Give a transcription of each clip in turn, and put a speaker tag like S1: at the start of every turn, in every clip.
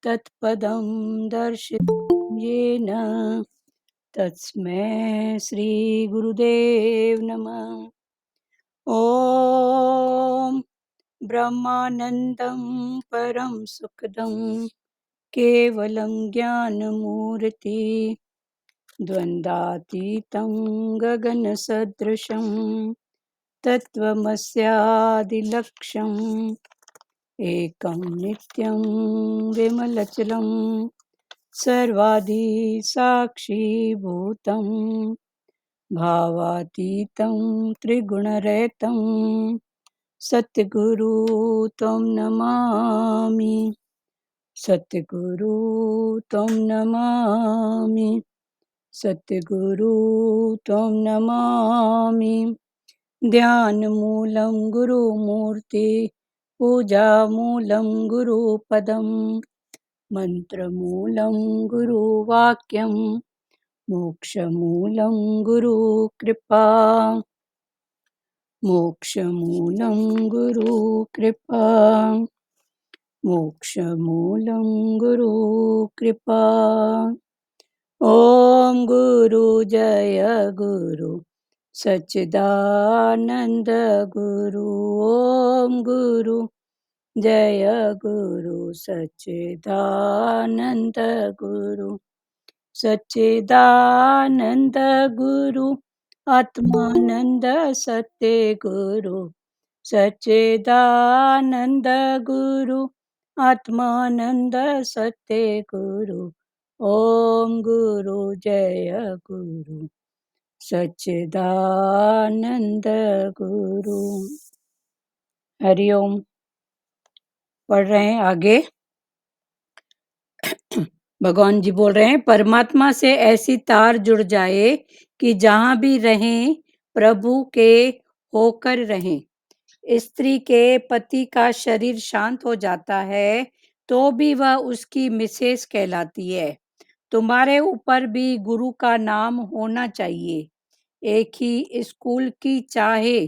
S1: तत्पदं दर्शितं येन तस्मै श्रीगुरुदेव नमः। ॐ ब्रह्मानन्दं परं सुखदं केवलं ज्ञानमूर्ति द्वन्द्वातीतं गगनसदृशं तत्त्वमस्यादिलक्ष्यम् एकं नित्यं विमलचलं सर्वादि साक्षीभूतं भावातीतं त्रिगुणरहितं सद्गुरु त्वं नमामि। सद्गुरु त्वं नमामि। सद्गुरु त्वं नमामि। ध्यानमूलं गुरुमूर्ति पूजामूलं गुरुपदं मन्त्रमूलं गुरुवाक्यं मोक्षमूलं गुरुकृपा। मोक्षमूलं गुरुकृपा। मोक्षमूलं गुरुकृपा। ॐ गुरु जय गुरु सच्चिदानंद गुरु। ओम गुरु जय गुरु सच्चिदानंद गुरु। सच्चिदानंद गुरु आत्मानंद सत्य गुरु। सच्चिदानंद गुरु आत्मानंद सत्य गुरु। ओम गुरु जय गुरु सच्चिदानंद गुरु। हरिओम। पढ़ रहे हैं आगे। भगवान जी बोल रहे हैं, परमात्मा से ऐसी तार जुड़ जाए कि जहां भी रहें प्रभु के होकर रहें। स्त्री के पति का शरीर शांत हो जाता है तो भी वह उसकी मिसेस कहलाती है। तुम्हारे ऊपर भी गुरु का नाम होना चाहिए। एक ही स्कूल की चाहे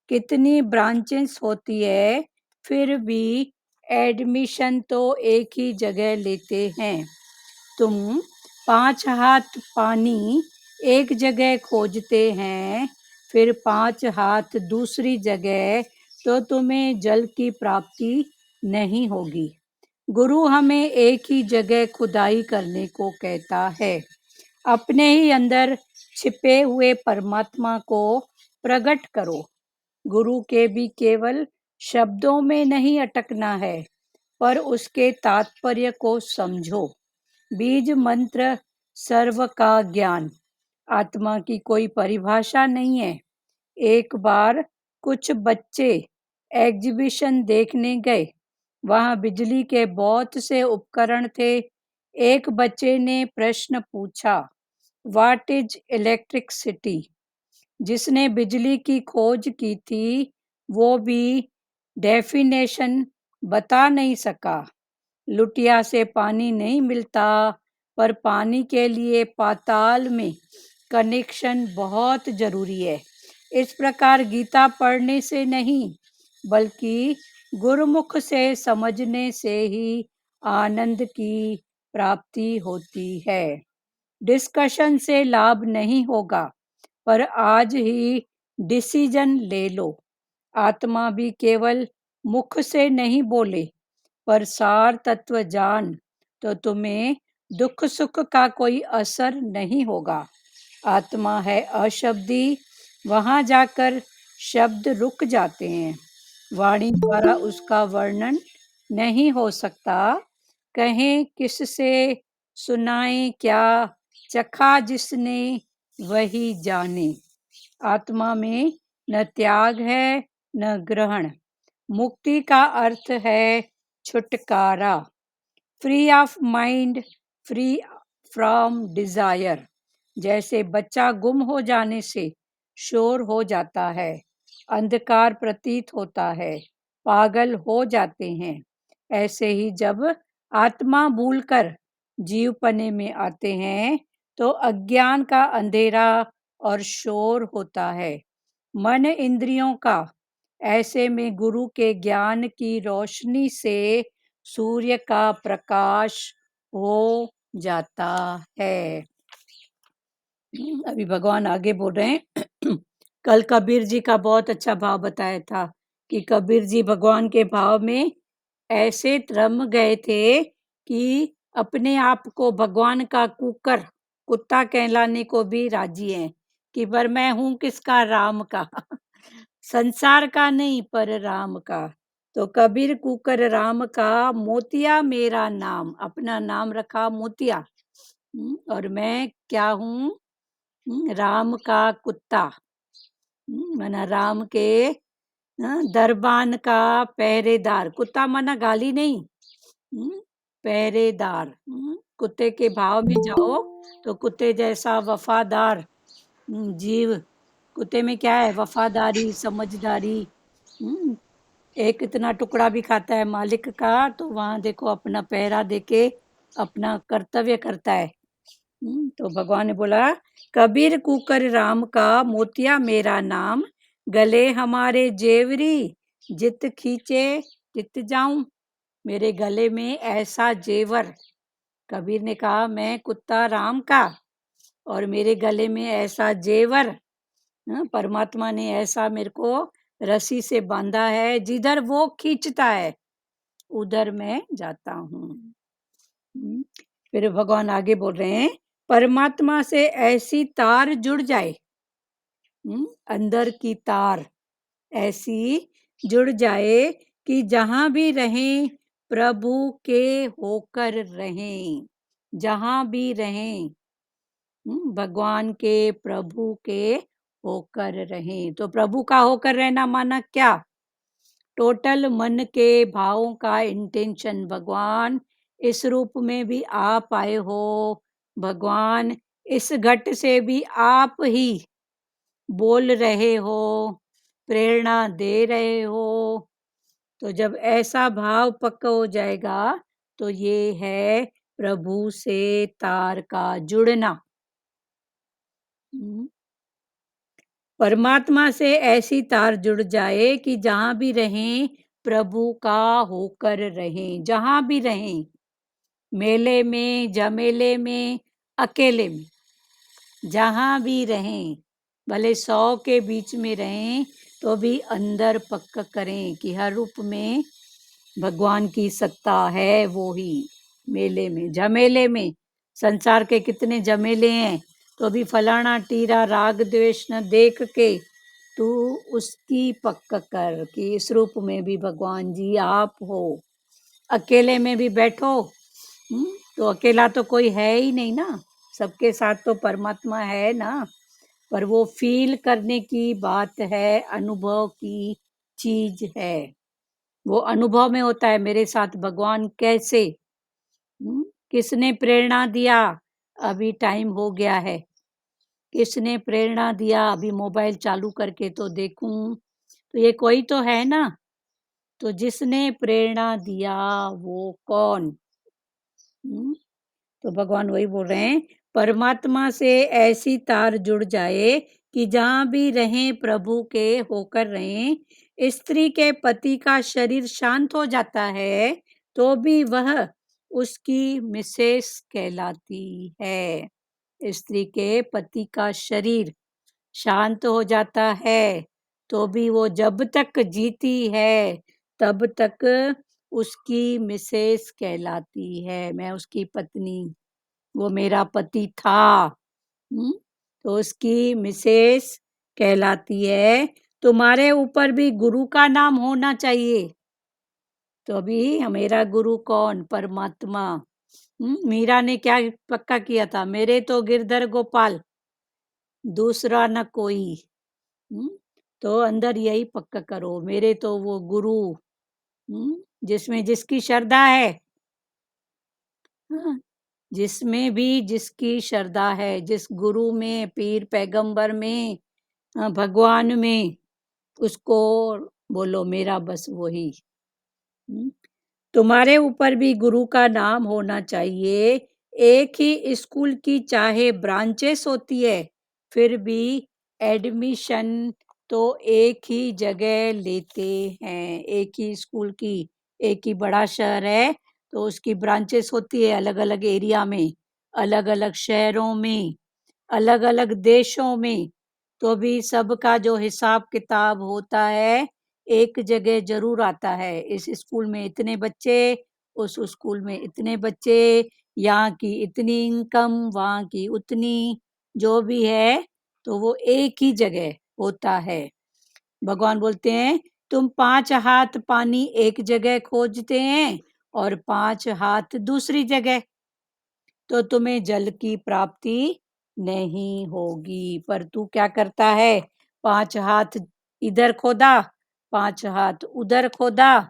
S1: कितनी ब्रांचेस होती है, फिर भी एडमिशन तो एक ही जगह लेते हैं। तुम 5 हाथ पानी एक जगह खोजते हैं, फिर 5 हाथ दूसरी जगह, तो तुम्हें जल की प्राप्ति नहीं होगी। गुरु हमें एक ही जगह खुदाई करने को कहता है। अपने ही अंदर छिपे हुए परमात्मा को प्रकट करो। गुरु के भी केवल शब्दों में नहीं अटकना है, पर उसके तात्पर्य को समझो। बीज मंत्र सर्व का ज्ञान। आत्मा की कोई परिभाषा नहीं है। एक बार कुछ बच्चे एग्जीबिशन देखने गए। वहां बिजली के बहुत से उपकरण थे। एक बच्चे ने प्रश्न पूछा, व्हाट इज इलेक्ट्रिसिटी? जिसने बिजली की खोज की थी वो भी डेफिनेशन बता नहीं सका। लुटिया से पानी नहीं मिलता, पर पानी के लिए पाताल में कनेक्शन बहुत जरूरी है। इस प्रकार गीता पढ़ने से नहीं, बल्कि गुरुमुख से समझने से ही आनंद की प्राप्ति होती है। डिस्कशन से लाभ नहीं होगा, पर आज ही डिसीजन ले लो। आत्मा भी केवल मुख से नहीं बोले, पर सार तत्व जान, तो तुम्हें दुख सुख का कोई असर नहीं होगा। आत्मा है अशब्दी, वहां जाकर शब्द रुक जाते हैं। वाणी द्वारा उसका वर्णन नहीं हो सकता। कहें किससे, सुनाएं क्या, चखा जिसने वही जाने। आत्मा में न त्याग है न ग्रहण। मुक्ति का अर्थ है छुटकारा। Free of mind, free from Dzire. जैसे बच्चा गुम हो जाने से शोर हो जाता है, अंधकार प्रतीत होता है, पागल हो जाते हैं, ऐसे ही जब आत्मा भूलकर जीवपने में आते हैं तो अज्ञान का अंधेरा और शोर होता है। मन इंद्रियों का ऐसे में गुरु के ज्ञान की रोशनी से सूर्य का प्रकाश हो जाता है। अभी भगवान आगे बोल रहे हैं कल कबीर जी का बहुत अच्छा भाव बताया था कि कबीर जी भगवान के भाव में ऐसे रम गए थे कि अपने आप को भगवान का कुत्ता कहलाने को भी राजी हैं कि पर मैं हूं किसका, राम का संसार का नहीं पर राम का। तो कबीर कुकर राम का, मोतिया मेरा नाम, अपना नाम रखा मोतिया। और मैं क्या हूँ? राम का कुत्ता। माना राम के दरबान का पहरेदार। कुत्ता माना गाली नहीं, पहरेदार। कुत्ते के भाव में जाओ तो कुत्ते जैसा वफादार जीव। कुत्ते में क्या है? वफादारी, समझदारी। एक इतना टुकड़ा भी खाता है मालिक का तो वहां देखो अपना पहरा देके अपना कर्तव्य करता है। तो भगवान ने बोला कबीर कुकर राम का, मोतिया मेरा नाम, गले हमारे जेवरी, जित खींचे तित जाऊं। मेरे गले में ऐसा जेवर। कबीर ने कहा मैं कुत्ता राम का और मेरे गले में ऐसा जेवर। परमात्मा ने ऐसा मेरे को रस्सी से बांधा है, जिधर वो खींचता है उधर मैं जाता हूँ। फिर भगवान आगे बोल रहे हैं परमात्मा से ऐसी तार जुड़ जाए, अंदर की तार ऐसी जुड़ जाए कि जहां भी रहें प्रभु के होकर रहें। जहां भी रहें भगवान के, प्रभु के होकर रहें। तो प्रभु का होकर रहना माना क्या? टोटल मन के भावों का इंटेंशन। भगवान इस रूप में भी आप आए हो, भगवान इस घट से भी आप ही बोल रहे हो, प्रेरणा दे रहे हो। तो जब ऐसा भाव पक्का हो जाएगा तो ये है प्रभु से तार का जुड़ना। परमात्मा से ऐसी तार जुड़ जाए कि जहां भी रहें प्रभु का होकर रहें। जहां भी रहें, मेले में, जमेले में, अकेले में, जहां भी रहें, भले 100 के बीच में रहें तो भी अंदर पक्का करें कि हर रूप में भगवान की सत्ता है। वो ही मेले में, जमेले में, संसार के कितने जमेले हैं तो भी फलाना टीरा राग द्वेष न देख के तू उसकी पक्का कर कि इस रूप में भी भगवान जी आप हो। अकेले में भी बैठो तो अकेला तो कोई है ही नहीं ना, सबके साथ तो परमात्मा है ना। पर वो फील करने की बात है, अनुभव की चीज है। वो अनुभव में होता है मेरे साथ भगवान कैसे। किसने प्रेरणा दिया? अभी टाइम हो गया है। किसने प्रेरणा दिया? अभी मोबाइल चालू करके तो देखूं तो ये कोई तो है ना। तो जिसने प्रेरणा दिया वो कौन? तो भगवान वही बोल रहे हैं परमात्मा से ऐसी तार जुड़ जाए कि जहां भी रहें प्रभु के होकर रहें। स्त्री के पति का शरीर शांत हो जाता है तो भी वह उसकी मिसेस कहलाती है। स्त्री के पति का शरीर शांत हो जाता है तो भी वो जब तक जीती है तब तक उसकी मिसेस कहलाती है। मैं उसकी पत्नी, वो मेरा पति था। तो उसकी मिसेस कहलाती है। तुम्हारे ऊपर भी गुरु का नाम होना चाहिए। तो अभी मेरा गुरु कौन? परमात्मा। मीरा ने क्या पक्का किया था? मेरे तो गिरधर गोपाल, दूसरा न कोई। तो अंदर यही पक्का करो, मेरे तो वो गुरु। जिसमें जिसकी श्रद्धा है, हाँ, जिसमें भी जिसकी श्रद्धा है, जिस गुरु में, पीर पैगंबर में, भगवान में, उसको बोलो मेरा बस वही। तुम्हारे ऊपर भी गुरु का नाम होना चाहिए। एक ही स्कूल की चाहे ब्रांचेस होती है फिर भी एडमिशन तो एक ही जगह लेते हैं। एक ही स्कूल की एक ही बड़ा शहर है, तो उसकी ब्रांचेस होती है अलग-अलग एरिया में, अलग-अलग शहरों में, अलग-अलग देशों में, तो भी सबका जो हिसाब-किताब होता है, एक जगह ज़रूर आता है। इस स्कूल में इतने बच्चे, उस स्कूल में इतने बच्चे, यहाँ की इतनी इनकम, वहाँ की उतनी, जो भी है, तो वो एक ही जगह होता है। भगवान बोलते हैं, तुम 5 हाथ पानी एक जगह खोजते हैं और 5 हाथ दूसरी जगह, तो तुम्हें जल की प्राप्ति नहीं होगी। पर तू क्या करता है? 5 हाथ इधर खोदा, 5 हाथ उधर खोदा,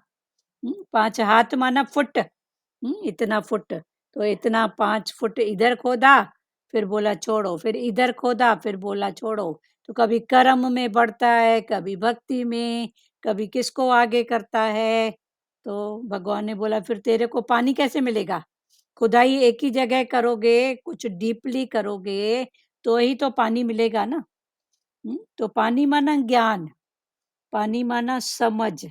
S1: 5 हाथ माना फुट, इतना फुट, तो इतना 5 फुट इधर खोदा, फिर बोला छोड़ो, फिर इधर खोदा, फिर बोला छोड़ो। तो कभी कर्म में बढ़ता है, कभी भक्ति में, कभी किसको आगे करता है। तो भगवान ने बोला फिर तेरे को पानी कैसे मिलेगा? खुदाई एक ही जगह करोगे, कुछ डीपली करोगे, तो ही तो पानी मिलेगा ना। तो पानी माना ज्ञान, पानी माना समझ।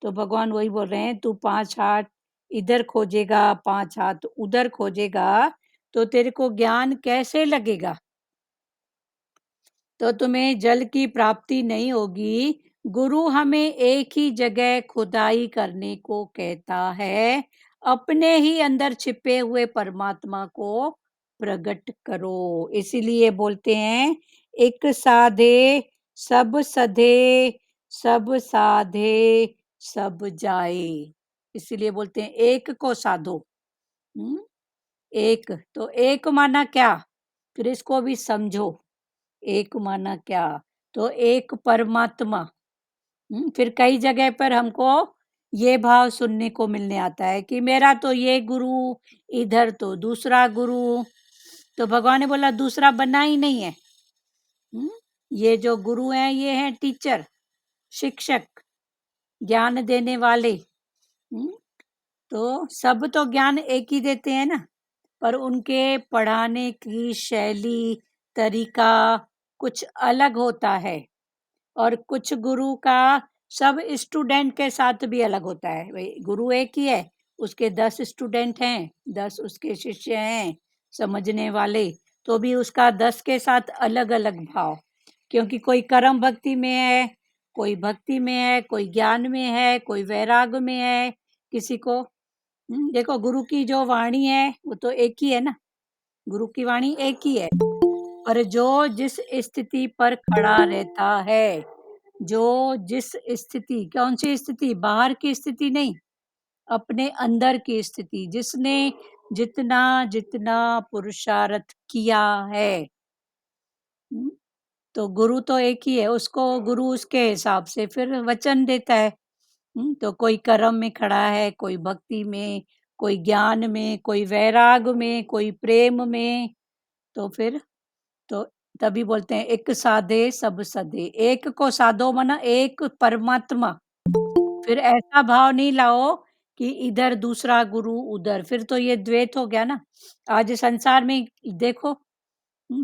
S1: तो भगवान वही बोल रहे हैं, तू 5 हाथ इधर खोजेगा, 5 हाथ उधर खोजेगा, तो तेरे को ज्ञान कैसे लगेगा? तो तुम्हें जल की प्राप्ति नहीं होगी। गुरु हमें एक ही जगह खुदाई करने को कहता है। अपने ही अंदर छिपे हुए परमात्मा को प्रकट करो। इसीलिए बोलते हैं, एक साधे सब सधे, सब साधे सब जाए। इसीलिए बोलते हैं एक को साधो। हम्म, एक, तो एक माना क्या? फिर इसको भी समझो, एक माना क्या? तो एक परमात्मा। फिर कई जगह पर हमको ये भाव सुनने को मिलने आता है कि मेरा तो ये गुरु, इधर तो दूसरा गुरु। तो भगवान ने बोला दूसरा बना ही नहीं है। ये जो गुरु हैं ये हैं टीचर, शिक्षक, ज्ञान देने वाले। तो सब तो ज्ञान एक ही देते हैं ना, पर उनके पढ़ाने की शैली, तरीका कुछ अलग होता है। और कुछ गुरु का सब स्टूडेंट के साथ भी अलग होता है। भाई गुरु एक ही है, उसके 10 स्टूडेंट हैं, 10 उसके शिष्य हैं समझने वाले, तो भी उसका 10 के साथ अलग अलग भाव। क्योंकि कोई कर्म भक्ति में है, कोई भक्ति में है, कोई ज्ञान में है, कोई वैराग में है। किसी को देखो गुरु की जो वाणी है वो तो एक ही है ना, गुरु की वाणी एक ही है। पर जो जिस स्थिति पर खड़ा रहता है, जो जिस स्थिति, कौन सी स्थिति? बाहर की स्थिति नहीं, अपने अंदर की स्थिति, जिसने जितना जितना पुरुषार्थ किया है। हम्म, तो गुरु तो एक ही है, उसको गुरु उसके हिसाब से फिर वचन देता है। तो कोई कर्म में खड़ा है, कोई भक्ति में, कोई ज्ञान में, कोई वैराग में, कोई प्रेम में, तो फिर तो तभी बोलते हैं एक साधे सब सधे। एक को साधो माना एक परमात्मा। फिर ऐसा भाव नहीं लाओ कि इधर दूसरा गुरु उधर, फिर तो ये द्वैत हो गया ना। आज संसार में देखो,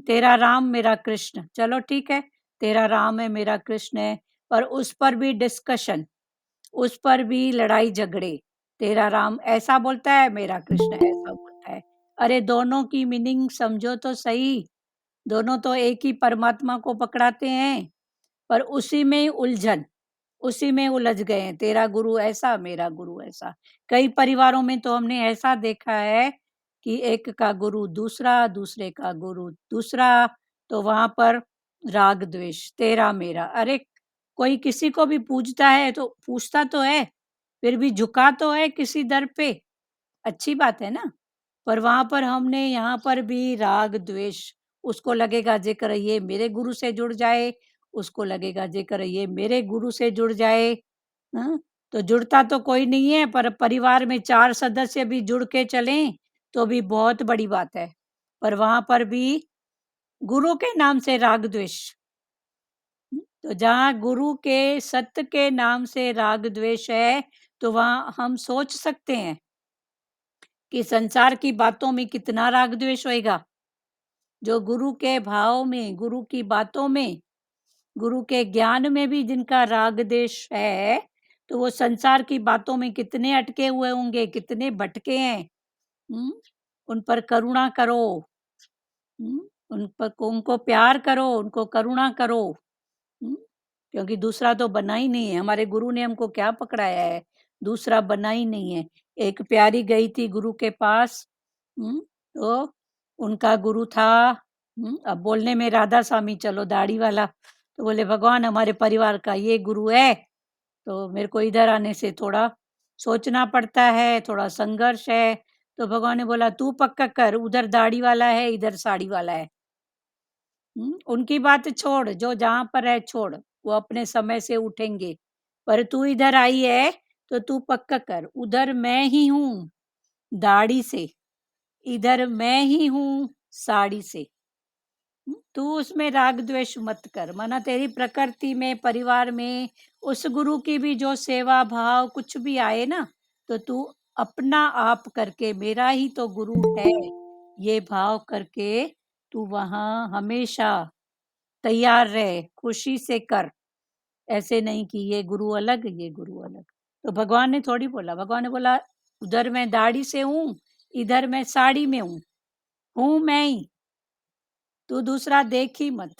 S1: तेरा राम मेरा कृष्ण, चलो ठीक है, तेरा राम है मेरा कृष्ण है, पर उस पर भी डिस्कशन, उस पर भी लड़ाई झगड़े। तेरा राम ऐसा बोलता है, मेरा कृष्ण ऐसा बोलता है। अरे दोनों की मीनिंग समझो तो सही, दोनों तो एक ही परमात्मा को पकड़ाते हैं, पर उसी में ही उलझन, उसी में उलझ गए हैं। तेरा गुरु ऐसा, मेरा गुरु ऐसा। कई परिवारों में तो हमने ऐसा देखा है कि एक का गुरु दूसरा, दूसरे का गुरु दूसरा, तो वहां पर राग द्वेष, तेरा मेरा। अरे कोई किसी को भी पूजता है तो पूछता तो है, फिर भी झुका तो है किसी दर पे, अच्छी बात है ना। पर वहां पर हमने यहाँ पर भी राग द्वेष, उसको लगेगा जेकर ये मेरे गुरु से जुड़ जाए, उसको लगेगा जेकर ये मेरे गुरु से जुड़ जाए। हाँ? तो जुड़ता तो कोई नहीं है, पर परिवार में 4 सदस्य भी जुड़ के चलें तो भी बहुत बड़ी बात है। पर वहां पर भी गुरु के नाम से राग द्वेष। तो जहाँ गुरु के सत्य के नाम से राग द्वेष है, तो वहां हम सोच सकते हैं कि संसार की बातों में कितना राग द्वेष होएगा। जो गुरु के भाव में, गुरु की बातों में, गुरु के ज्ञान में भी जिनका राग द्वेष है, तो वो संसार की बातों में कितने अटके हुए होंगे, कितने भटके हैं। उन पर करुणा करो। उनको प्यार करो, उनको करुणा करो। हुँ? क्योंकि दूसरा तो बना ही नहीं है। हमारे गुरु ने हमको क्या पकड़ाया है? दूसरा बना ही नहीं है। एक प्यारी गई थी गुरु के पास। तो उनका गुरु था। अब बोलने में राधा स्वामी, चलो दाढ़ी वाला। तो बोले भगवान हमारे परिवार का ये गुरु है, तो मेरे को इधर आने से थोड़ा सोचना पड़ता है, थोड़ा संघर्ष है। तो भगवान ने बोला तू पक्का कर, उधर दाढ़ी वाला है, इधर साड़ी वाला है। उनकी बात छोड़, जो जहाँ पर है छोड़, वो अपने समय से उठेंगे। पर तू इधर आई है, तो तू पक्का कर, उधर मैं ही हूँ दाढ़ी से, इधर मैं ही हूँ साड़ी से। तू उसमें राग द्वेष मत कर, माना तेरी प्रकृति में, परिवार में उस गुरु की भी जो सेवा भाव कुछ भी आए ना, तो तू अपना आप करके, मेरा ही तो गुरु है, ये भाव करके तू वहाँ हमेशा तैयार रहे, खुशी से कर। ऐसे नहीं कि ये गुरु अलग, ये गुरु अलग। तो भगवान ने थोड़ी बोला, भगवान ने बोला उधर मैं दाढ़ी से हूँ, इधर मैं साड़ी में हूँ मैं ही, तू दूसरा देख ही मत।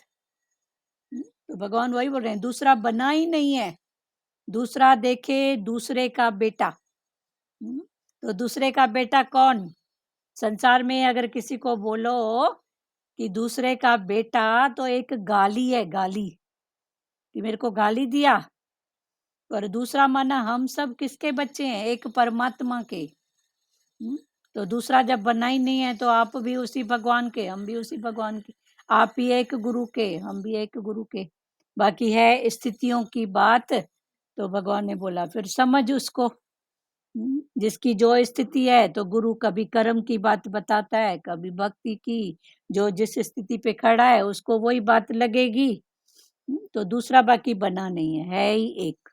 S1: तो भगवान वही बोल रहे हैं, दूसरा बना ही नहीं है। दूसरा देखे दूसरे का बेटा। तो दूसरे का बेटा कौन? संसार में अगर किसी को बोलो कि दूसरे का बेटा, तो एक गाली है, गाली, कि मेरे को गाली दिया। पर दूसरा माना हम सब किसके बच्चे हैं? एक परमात्मा के। तो दूसरा जब बना ही नहीं है, तो आप भी उसी भगवान के, हम भी उसी भगवान के। आप भी एक गुरु के, हम भी एक गुरु के। बाकी है स्थितियों की बात, तो भगवान ने बोला फिर समझ उसको। जिसकी जो स्थिति है, तो गुरु कभी कर्म की बात बताता है, कभी भक्ति की। जो जिस स्थिति पे खड़ा है उसको वही बात लगेगी। तो दूसरा बाकी बना नहीं है ही एक।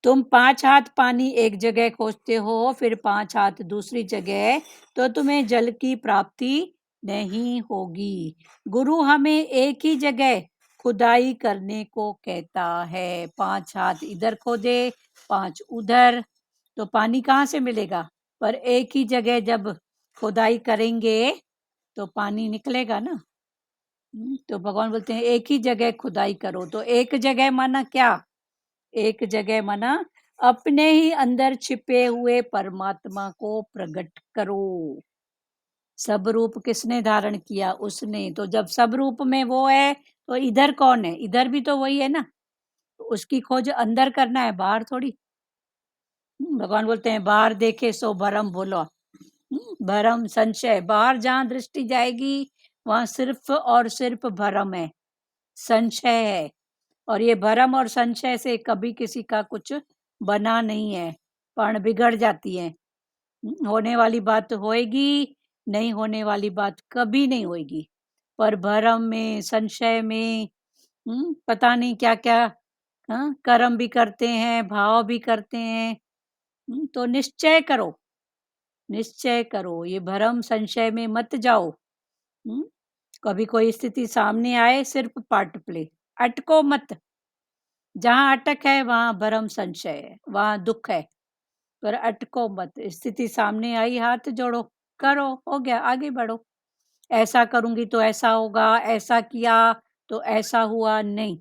S1: तुम 5 हाथ पानी एक जगह खोजते हो, फिर 5 हाथ दूसरी जगह, तो तुम्हें जल की प्राप्ति नहीं होगी। गुरु हमें एक ही जगह खुदाई करने को कहता है। 5 हाथ इधर खोदे, 5 उधर, तो पानी कहाँ से मिलेगा? पर एक ही जगह जब खुदाई करेंगे तो पानी निकलेगा ना। तो भगवान बोलते हैं एक ही जगह खुदाई करो। तो एक जगह माना क्या? एक जगह माना अपने ही अंदर छिपे हुए परमात्मा को प्रकट करो। सब रूप किसने धारण किया? उसने। तो जब सब रूप में वो है, तो इधर कौन है? इधर भी तो वही है ना। तो उसकी खोज अंदर करना है, बाहर थोड़ी। भगवान बोलते हैं बाहर देखे सो भरम बोलो। भरम संशय, बाहर जहां दृष्टि जाएगी वहां सिर्फ और सिर्फ भरम है, संशय है। और ये भरम और संशय से कभी किसी का कुछ बना नहीं है, पण बिगड़ जाती है। होने वाली बात होएगी, नहीं होने वाली बात कभी नहीं होएगी। पर भरम में, संशय में पता नहीं क्या क्या, कर्म भी करते हैं, भाव भी करते हैं। तो निश्चय करो, निश्चय करो, ये भरम संशय में मत जाओ। कभी कोई स्थिति सामने आए, सिर्फ पार्ट प्ले, अटको मत। जहाँ अटक है वहां भरम संशय है, वहां दुख है। पर अटको मत। स्थिति सामने आई, हाथ जोड़ो, करो, हो गया, आगे बढ़ो। ऐसा करूंगी तो ऐसा होगा, ऐसा किया तो ऐसा हुआ, नहीं।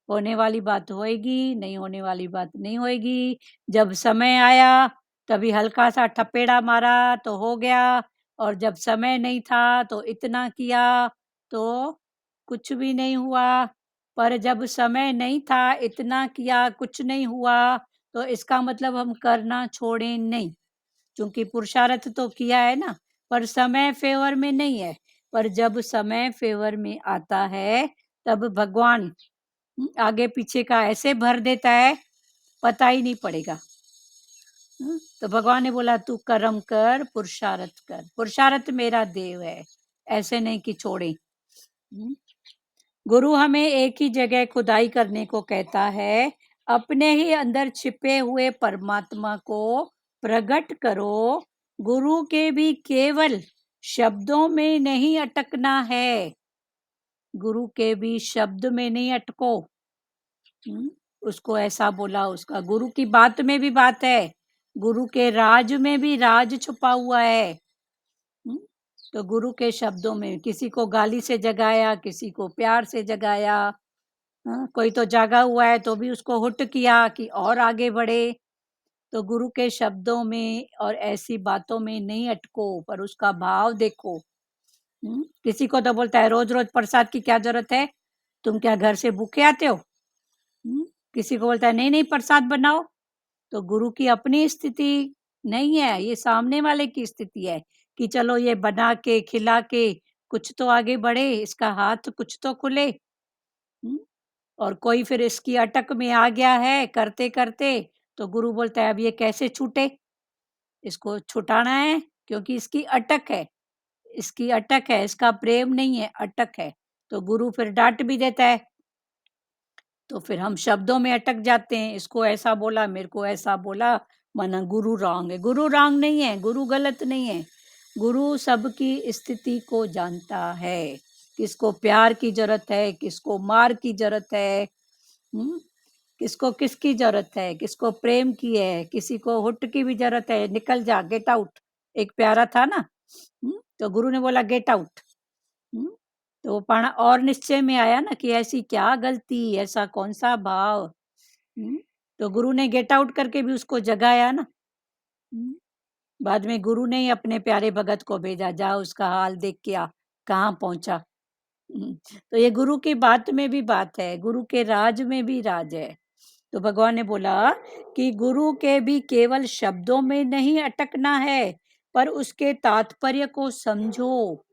S1: होने वाली बात होएगी, नहीं होने वाली बात नहीं होएगी। जब समय आया तभी हल्का सा ठपेड़ा मारा तो हो गया, और जब समय नहीं था तो इतना किया तो कुछ भी नहीं हुआ। पर जब समय नहीं था, इतना किया, कुछ नहीं हुआ, तो इसका मतलब हम करना छोड़े नहीं। क्योंकि पुरुषार्थ तो किया है ना, पर समय फेवर में नहीं है। पर जब समय फेवर में आता है, तब भगवान आगे पीछे का ऐसे भर देता है, पता ही नहीं पड़ेगा। तो भगवान ने बोला तू कर्म कर, पुरुषार्थ कर। पुरुषार्थ मेरा देव है, ऐसे नहीं कि छोड़े। गुरु हमें एक ही जगह खुदाई करने को कहता है। अपने ही अंदर छिपे हुए परमात्मा को प्रकट करो। गुरु के भी केवल शब्दों में नहीं अटकना है, गुरु के भी शब्द में नहीं अटको। उसको ऐसा बोला, उसका गुरु की बात में भी बात है, गुरु के राज में भी राज छुपा हुआ है। तो गुरु के शब्दों में किसी को गाली से जगाया, किसी को प्यार से जगाया। कोई तो जागा हुआ है तो भी उसको हुट किया कि और आगे बढ़े। तो गुरु के शब्दों में और ऐसी बातों में नहीं अटको, पर उसका भाव देखो। किसी को तो बोलता है रोज रोज प्रसाद की क्या जरूरत है, तुम क्या घर से भूखे आते हो। किसी को बोलता है नहीं नहीं प्रसाद बनाओ। तो गुरु की अपनी स्थिति नहीं है, ये सामने वाले की स्थिति है कि चलो ये बना के खिला के कुछ तो आगे बढ़े, इसका हाथ कुछ तो खुले। और कोई फिर इसकी अटक में आ गया है करते करते, तो गुरु बोलता है अब ये कैसे छूटे, इसको छुटाना है, क्योंकि इसकी अटक है, इसकी अटक है, इसका प्रेम नहीं है, अटक है। तो गुरु फिर डांट भी देता है। तो फिर हम शब्दों में अटक जाते हैं, इसको ऐसा बोला, मेरे को ऐसा बोला, माना गुरु रॉन्ग है। गुरु रॉन्ग नहीं है, गुरु गलत नहीं है। गुरु सबकी स्थिति को जानता है, किसको प्यार की जरूरत है, किसको मार की जरूरत है, किसको किसकी जरूरत है, किसको प्रेम की है, किसी को हुट की भी जरूरत है, निकल जा, गेट आउट। एक प्यारा था ना, तो गुरु ने बोला गेट आउट। तो वो पाना और निश्चय में आया ना कि ऐसी क्या गलती, ऐसा कौन सा भाव। तो गुरु ने गेट आउट करके भी उसको जगाया ना। बाद में गुरु ने ही अपने प्यारे भगत को भेजा, जा उसका हाल देख के आ, कहाँ पहुंचा। तो ये गुरु की बात में भी बात है, गुरु के राज में भी राज है। तो भगवान ने बोला कि गुरु के भी केवल शब्दों में नहीं अटकना है, पर उसके तात्पर्य को समझो,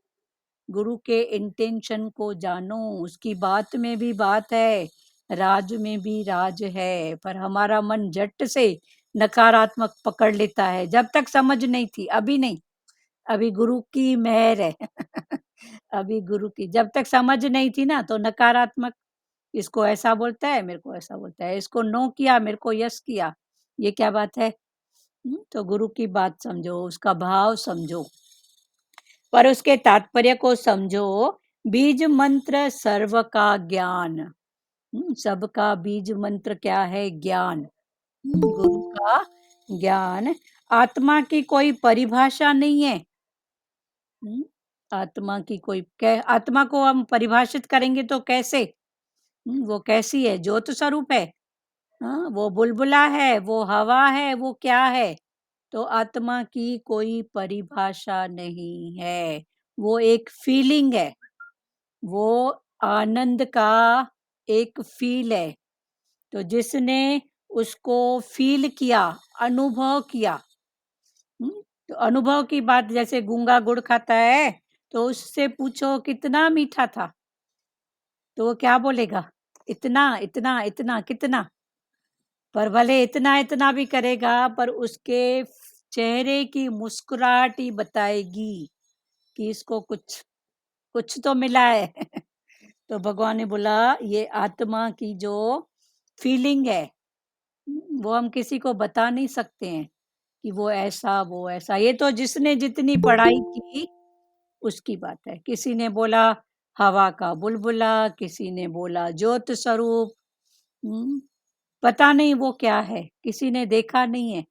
S1: गुरु के इंटेंशन को जानो, उसकी बात में भी बात है, राज में भी राज है। पर हमारा मन झट से नकारात्मक पकड़ लेता है, जब तक समझ नहीं थी, अभी नहीं, अभी गुरु की मेहर है। अभी गुरु की, जब तक समझ नहीं थी ना तो नकारात्मक, इसको ऐसा बोलता है, मेरे को ऐसा बोलता है, इसको नो किया, मेरे को यस किया, ये क्या बात है। तो गुरु की बात समझो, उसका भाव समझो, पर उसके तात्पर्य को समझो। बीज मंत्र सर्व का ज्ञान। सबका बीज मंत्र क्या है, ज्ञान। गुरु का ज्ञान। आत्मा की कोई परिभाषा नहीं है। आत्मा की कोई आत्मा को हम परिभाषित करेंगे तो कैसे, वो कैसी है, ज्योत स्वरूप है। वो बुलबुला है, वो हवा है, वो क्या है। तो आत्मा की कोई परिभाषा नहीं है, वो एक फीलिंग है, वो आनंद का एक फील है। तो जिसने उसको फील किया, अनुभव किया, तो अनुभव की बात, जैसे गूंगा गुड़ खाता है तो उससे पूछो कितना मीठा था, तो वो क्या बोलेगा, इतना इतना इतना कितना। पर भले इतना इतना भी करेगा, पर उसके चेहरे की मुस्कुराहट ही बताएगी कि इसको कुछ कुछ तो मिला है। तो भगवान ने बोला ये आत्मा की जो फीलिंग है, वो हम किसी को बता नहीं सकते हैं कि वो ऐसा वो ऐसा, ये तो जिसने जितनी पढ़ाई की उसकी बात है। किसी ने बोला हवा का बुलबुला, किसी ने बोला ज्योत स्वरूप, पता नहीं वो क्या है, किसी ने देखा नहीं है।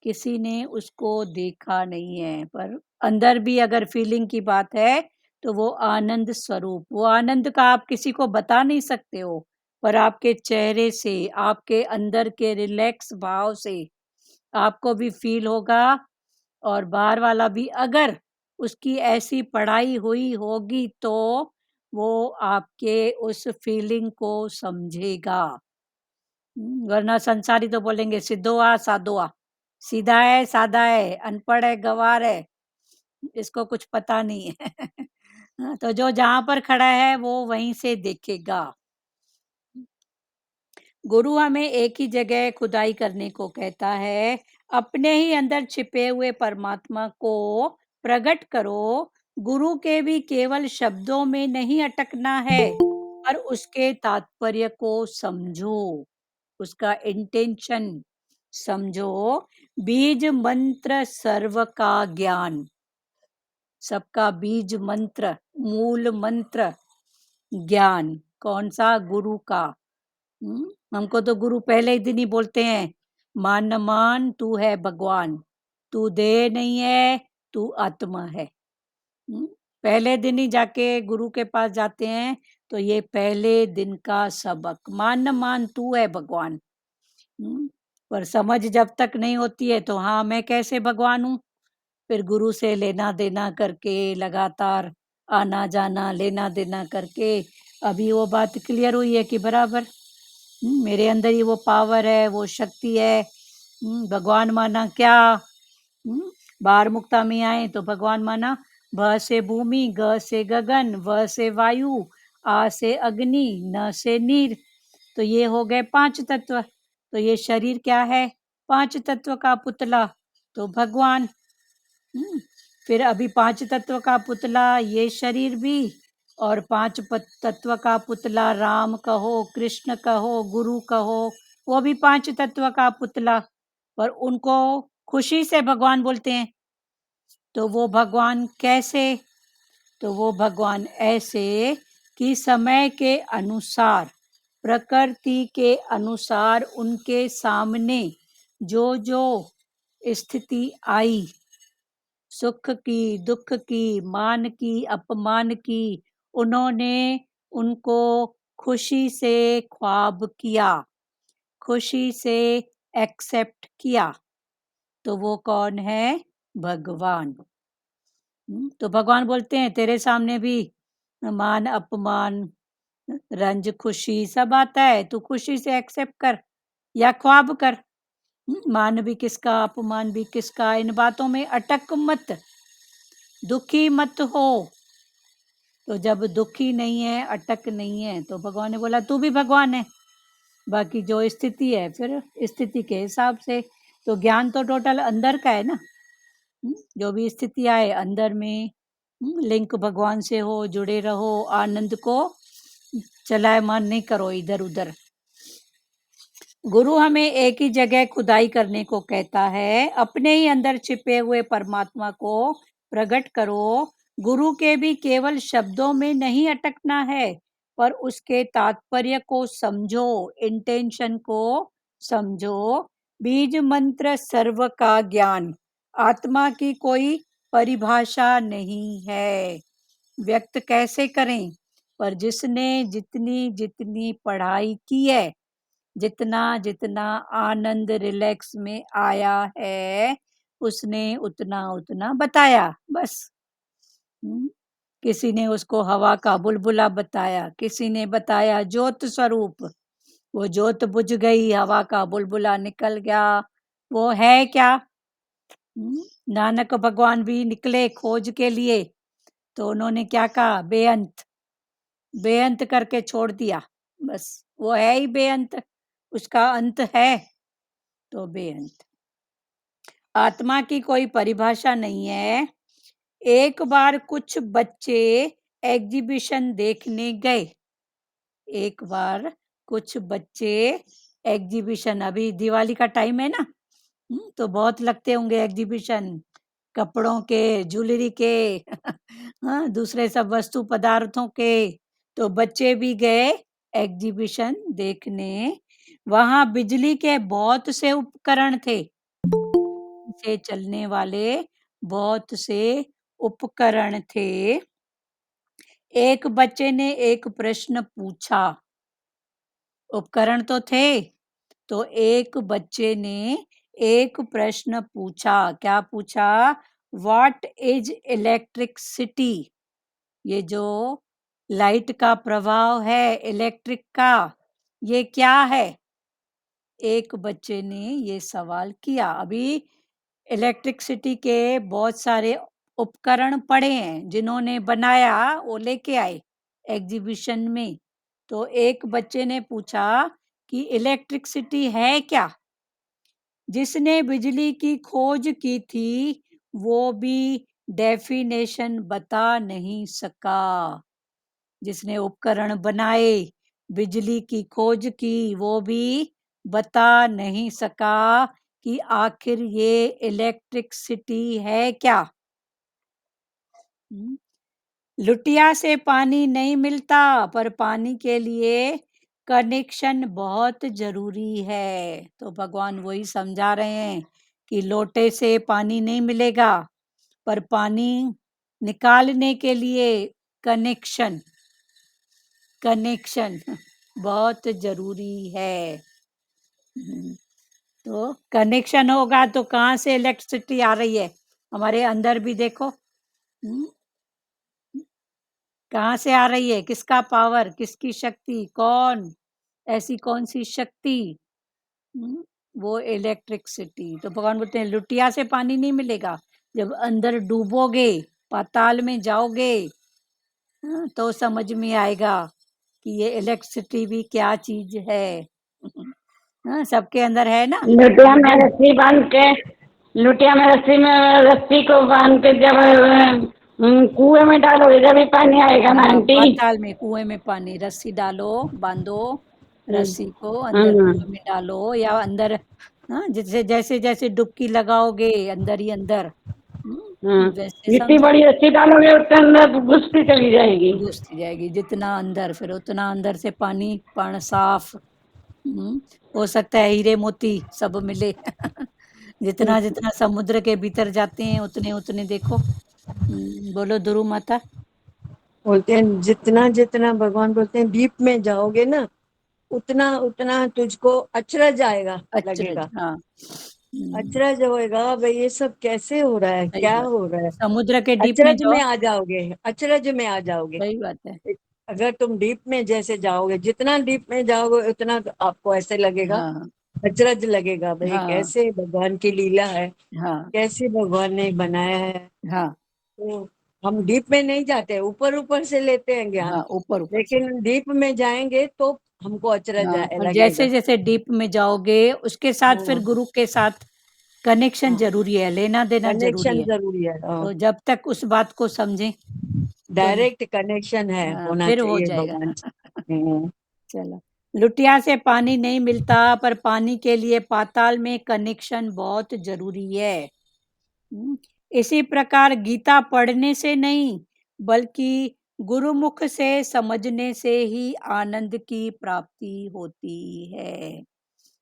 S1: किसी ने उसको देखा नहीं है, पर अंदर भी अगर फीलिंग की बात है तो वो आनंद स्वरूप, वो आनंद का आप किसी को बता नहीं सकते हो, पर आपके चेहरे से, आपके अंदर के रिलैक्स भाव से आपको भी फील होगा। और बाहर वाला भी अगर उसकी ऐसी पढ़ाई हुई होगी तो वो आपके उस फीलिंग को समझेगा। वरना संसारी तो बोलेंगे सिद्धोआ साधोआ, सीधा है साधा है, अनपढ़ है गवार है, इसको कुछ पता नहीं है। तो जो जहाँ पर खड़ा है वो वहीं से देखेगा। गुरु हमें एक ही जगह खुदाई करने को कहता है, अपने ही अंदर छिपे हुए परमात्मा को प्रकट करो। गुरु के भी केवल शब्दों में नहीं अटकना है, पर उसके तात्पर्य को समझो, उसका इंटेंशन समझो। बीज मंत्र सर्व का ज्ञान, सबका बीज मंत्र, मूल मंत्र ज्ञान, कौन सा, गुरु का। हमको तो गुरु पहले ही दिन ही बोलते हैं, मान न मान तू है भगवान, तू देह नहीं है, तू आत्मा है। हम्म, पहले दिन ही जाके गुरु के पास जाते हैं, तो ये पहले दिन का सबक, मान न मान तू है भगवान। पर समझ जब तक नहीं होती है तो हाँ मैं कैसे भगवान हूँ, फिर गुरु से लेना देना करके लगातार आना जाना लेना देना करके अभी वो बात क्लियर हुई है कि बराबर मेरे अंदर ही वो पावर है, वो शक्ति है। भगवान माना क्या? बाहर मुक्ता में आए तो भगवान माना भ से भूमि, ग से गगन, व से वायु, आ से अग्नि, न से नीर। तो ये हो गए पांच तत्व। तो ये शरीर क्या है? पांच तत्व का पुतला, तो भगवान। फिर अभी पांच तत्व का पुतला ये शरीर भी, और पांच तत्व का पुतला राम कहो, कृष्ण कहो, गुरु कहो, वो भी पांच तत्व का पुतला, पर उनको खुशी से भगवान बोलते हैं। तो वो भगवान कैसे? तो वो भगवान ऐसे कि समय के अनुसार, प्रकृति के अनुसार उनके सामने जो जो स्थिति आई, सुख की, दुख की, मान की, अपमान की, उन्होंने उनको खुशी से ख्वाब किया, खुशी से एक्सेप्ट किया। तो वो कौन है? भगवान। तो भगवान बोलते हैं तेरे सामने भी मान अपमान, रंज खुशी सब आता है, तू खुशी से एक्सेप्ट कर या ख्वाब कर। मान भी किसका, अपमान भी किसका, इन बातों में अटक मत, दुखी मत हो। तो जब दुखी नहीं है, अटक नहीं है, तो भगवान ने बोला तू भी भगवान है। बाकी जो स्थिति है फिर स्थिति के हिसाब से, तो ज्ञान तो टोटल अंदर का है ना। जो भी स्थिति आए अंदर में लिंक भगवान से हो, जुड़े रहो, आनंद को चलायमान नहीं करो इधर उधर। गुरु हमें एक ही जगह खुदाई करने को कहता है, अपने ही अंदर छिपे हुए परमात्मा को प्रकट करो। गुरु के भी केवल शब्दों में नहीं अटकना है, पर उसके तात्पर्य को समझो, इंटेंशन को समझो। बीज मंत्र सर्व का ज्ञान, आत्मा की कोई परिभाषा नहीं है। व्यक्त कैसे करें? पर जिसने जितनी जितनी पढ़ाई की है, जितना जितना आनंद रिलैक्स में आया है, उसने उतना उतना बताया बस। किसी ने उसको हवा का बुलबुला बताया, किसी ने बताया ज्योत स्वरूप, वो ज्योत बुझ गई, हवा का बुलबुला निकल गया। वो है क्या? नानक भगवान भी निकले खोज के लिए, तो उन्होंने क्या कहा? बेअंत, बेअंत करके छोड़ दिया। बस वो है ही बेअंत, उसका अंत है तो बेअंत। आत्मा की कोई परिभाषा नहीं है। एक बार कुछ बच्चे एग्जीबिशन देखने गए, एक बार कुछ बच्चे एग्जीबिशन, अभी दिवाली का टाइम है ना, तो बहुत लगते होंगे एग्जीबिशन, कपड़ों के, ज्वेलरी के हाँ, दूसरे सब वस्तु पदार्थों के। तो बच्चे भी गए एग्जीबिशन देखने। वहां बिजली के बहुत से उपकरण थे, से चलने वाले बहुत से उपकरण थे। एक बच्चे ने एक प्रश्न पूछा, उपकरण तो थे, तो एक बच्चे ने एक प्रश्न पूछा। क्या पूछा? What is electricity? ये जो लाइट का प्रभाव है इलेक्ट्रिक का, ये क्या है? एक बच्चे ने ये सवाल किया। अभी इलेक्ट्रिसिटी के बहुत सारे उपकरण पड़े हैं, जिन्होंने बनाया वो लेके आए एग्जीबिशन में। तो एक बच्चे ने पूछा कि इलेक्ट्रिसिटी है क्या? जिसने बिजली की खोज की थी वो भी डेफिनेशन बता नहीं सका। जिसने उपकरण बनाए, बिजली की खोज की, वो भी बता नहीं सका कि आखिर ये इलेक्ट्रिसिटी है क्या। लुटिया से पानी नहीं मिलता, पर पानी के लिए कनेक्शन बहुत जरूरी है। तो भगवान वही समझा रहे हैं कि लोटे से पानी नहीं मिलेगा, पर पानी निकालने के लिए कनेक्शन कनेक्शन बहुत जरूरी है। तो कनेक्शन होगा तो कहाँ से इलेक्ट्रिसिटी आ रही है? हमारे अंदर भी देखो, कहाँ से आ रही है? किसका पावर, किसकी शक्ति, कौन, ऐसी कौन सी शक्ति? वो इलेक्ट्रिसिटी। तो भगवान बोलते हैं लुटिया से पानी नहीं मिलेगा, जब अंदर डूबोगे, पाताल में जाओगे, तो समझ में आएगा कि ये इलेक्ट्रिसिटी भी क्या चीज है। सबके अंदर है ना।
S2: लुटिया में रस्सी बांध के, लुटिया में रस्सी को बांध के जब कुएं में डालोगे जब पानी आएगा ना
S1: हाँ,
S2: आंटी।
S1: पाताल में, कुएं में पानी, रस्सी डालो, बांधो
S2: हम्म,
S1: रस्सी को, अंदर
S2: हम्म,
S1: कुएं में डालो या अंदर, जैसे जैसे जैसे डुबकी लगाओगे अंदर ही अंदर, वैसे
S2: जितनी
S1: समझो
S2: बड़ी रस्सी डालोगे उसके अंदर घुसती चली जाएगी।
S1: घुसती जाएगी। जितना अंदर, फिर उतना अंदर से पानी पण साफ। हो सकता है हीरे मोती सब मिले। जितना जितना समुद्र के भीतर जाते हैं उतने उतने देखो। बोलो ध्रुव माता।
S2: बोलते हैं जितना जितना भगवान बोलते हैं डीप में जाओगे ना, उतना उतना तुझको अचरज आएगा,
S1: अचरज,
S2: लगेगा
S1: हाँ।
S2: अचरज होएगा भाई ये सब कैसे हो रहा है,
S1: सही
S2: क्या
S1: बात।
S2: हो रहा है।
S1: समुद्र के डीप में
S2: अचरज
S1: जाओ।
S2: में आ जाओगे, अचरज में आ जाओगे।
S1: सही बात है।
S2: अगर तुम डीप में जैसे जाओगे, जितना डीप में जाओगे उतना आपको ऐसे लगेगा,
S1: हाँ,
S2: अचरज लगेगा भाई
S1: हाँ,
S2: कैसे भगवान की लीला है,
S1: हाँ,
S2: कैसे भगवान ने बनाया है।
S1: हाँ,
S2: तो हम डीप में नहीं जाते, ऊपर ऊपर से लेते हैं ज्ञान,
S1: हाँ, ऊपर ऊपर से।
S2: लेकिन डीप में जाएंगे तो हमको अचरज
S1: हाँ, और जैसे
S2: लगेगा।
S1: जैसे डीप में जाओगे उसके साथ फिर
S2: हाँ,
S1: गुरु के साथ कनेक्शन
S2: हाँ,
S1: जरूरी है, लेना देना जरूरी
S2: कनेक्शन
S1: है।
S2: जरूरी है।
S1: तो जब तक उस बात को समझें तो
S2: डायरेक्ट कनेक्शन है, होना
S1: फिर हो
S2: चाहिए
S1: जाएगा।
S2: भगवान से।
S1: चलो, लुटिया से पानी नहीं मिलता, पर पानी के लिए पाताल में कनेक्शन बहुत जरूरी है। इसी प्रकार गीता पढ़ने से नहीं, बल्कि गुरुमुख से समझने से ही आनंद की प्राप्ति होती है।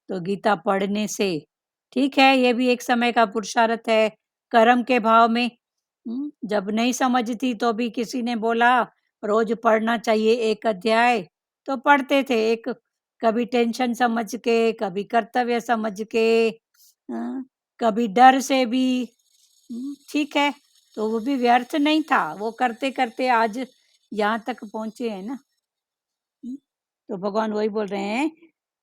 S1: तो गीता पढ़ने से, ठीक है, ये भी एक समय का पुरुषार्थ है, कर्म के भाव में। जब नहीं समझती तो भी किसी ने बोला रोज पढ़ना चाहिए एक अध्याय, तो पढ़ते थे। एक, कभी टेंशन समझ के, कभी कर्तव्य समझ के, कभी डर से भी। ठीक है, तो वो भी व्यर्थ नहीं था, वो करते करते आज यहाँ तक पहुंचे हैं ना। तो भगवान वही बोल रहे हैं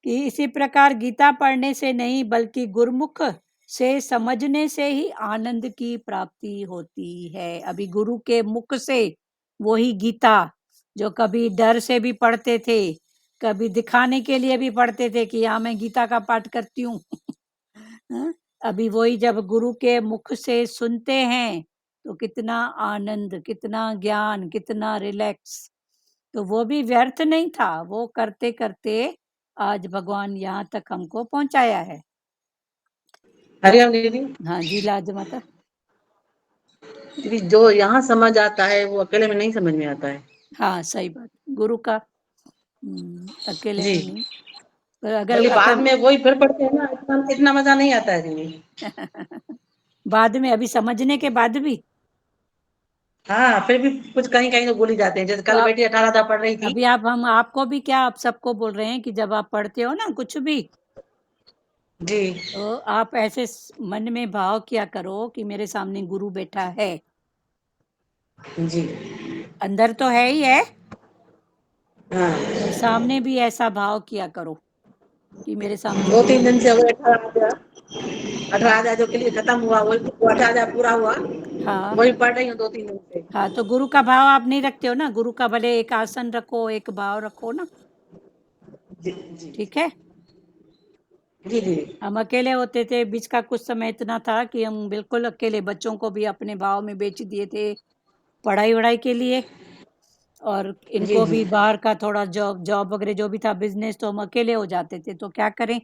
S1: कि इसी प्रकार गीता पढ़ने से नहीं, बल्कि गुरुमुख से समझने से ही आनंद की प्राप्ति होती है। अभी गुरु के मुख से वही गीता, जो कभी डर से भी पढ़ते थे, कभी दिखाने के लिए भी पढ़ते थे कि हाँ मैं गीता का पाठ करती हूँ। हाँ? अभी वही जब गुरु के मुख से सुनते हैं तो कितना आनंद, कितना ज्ञान, कितना रिलैक्स। तो वो भी व्यर्थ नहीं था, वो करते करते आज भगवान यहाँ तक हमको पहुंचाया है।
S3: हरिओम दीदी।
S1: हाँ जी, लाज माता।
S3: दीदी जो यहाँ समझ आता है वो अकेले में नहीं समझ में आता है।
S1: हाँ, सही बात, गुरु का अकेले
S3: जी,
S1: में नहीं। पर अगर
S3: बल्कि बाद
S1: अगर
S3: में वही फिर पढ़ते हैं ना, इतना मजा नहीं आता है दीदी।
S1: बाद में, अभी समझने के बाद भी।
S3: हाँ, फिर भी कुछ कहीं कहीं तो भूल ही जाते हैं। जैसे
S1: तो
S3: कल
S1: आप,
S3: बेटी 18 पढ़ रही थी।
S1: अभी आप, हम आपको भी क्या, आप सबको बोल रहे हैं कि जब आप पढ़ते हो ना कुछ भी,
S3: जी,
S1: तो आप ऐसे मन में भाव किया करो कि मेरे सामने गुरु बैठा है।
S3: जी,
S1: अंदर तो है ही है,
S3: हाँ।
S1: पर सामने भी ऐसा भाव किया करो कि मेरे सामने
S3: दो
S1: गुरु
S3: तीन दिन से
S1: बैठा
S3: वो
S1: है।
S3: 18
S1: हाँ,
S3: हजार जो क्लियर खत्म हुआ, वही वो 18 हजार पूरा हुआ,
S1: हाँ,
S3: वही पढ़ रही हूँ 2 3 दिन से।
S1: हाँ, तो गुरु का भाव आप नहीं रखते हो ना, गुरु का भले एक आसन रखो, एक भाव रखो ना।
S3: जी, जी,
S1: ठीक है,
S3: जी, जी,
S1: हम अकेले होते थे, बीच का कुछ समय इतना था कि हम बिल्कुल अकेले, बच्चों को भी अपने भाव में बेच दिए थे पढ़ाई वढ़ाई के लिए, और
S3: जी,
S1: इनको
S3: जी,
S1: भी बाहर का थोड़ा जॉब जॉब वगैरह जो भी था बिजनेस, तो हम अकेले हो जाते थे। तो क्या करें,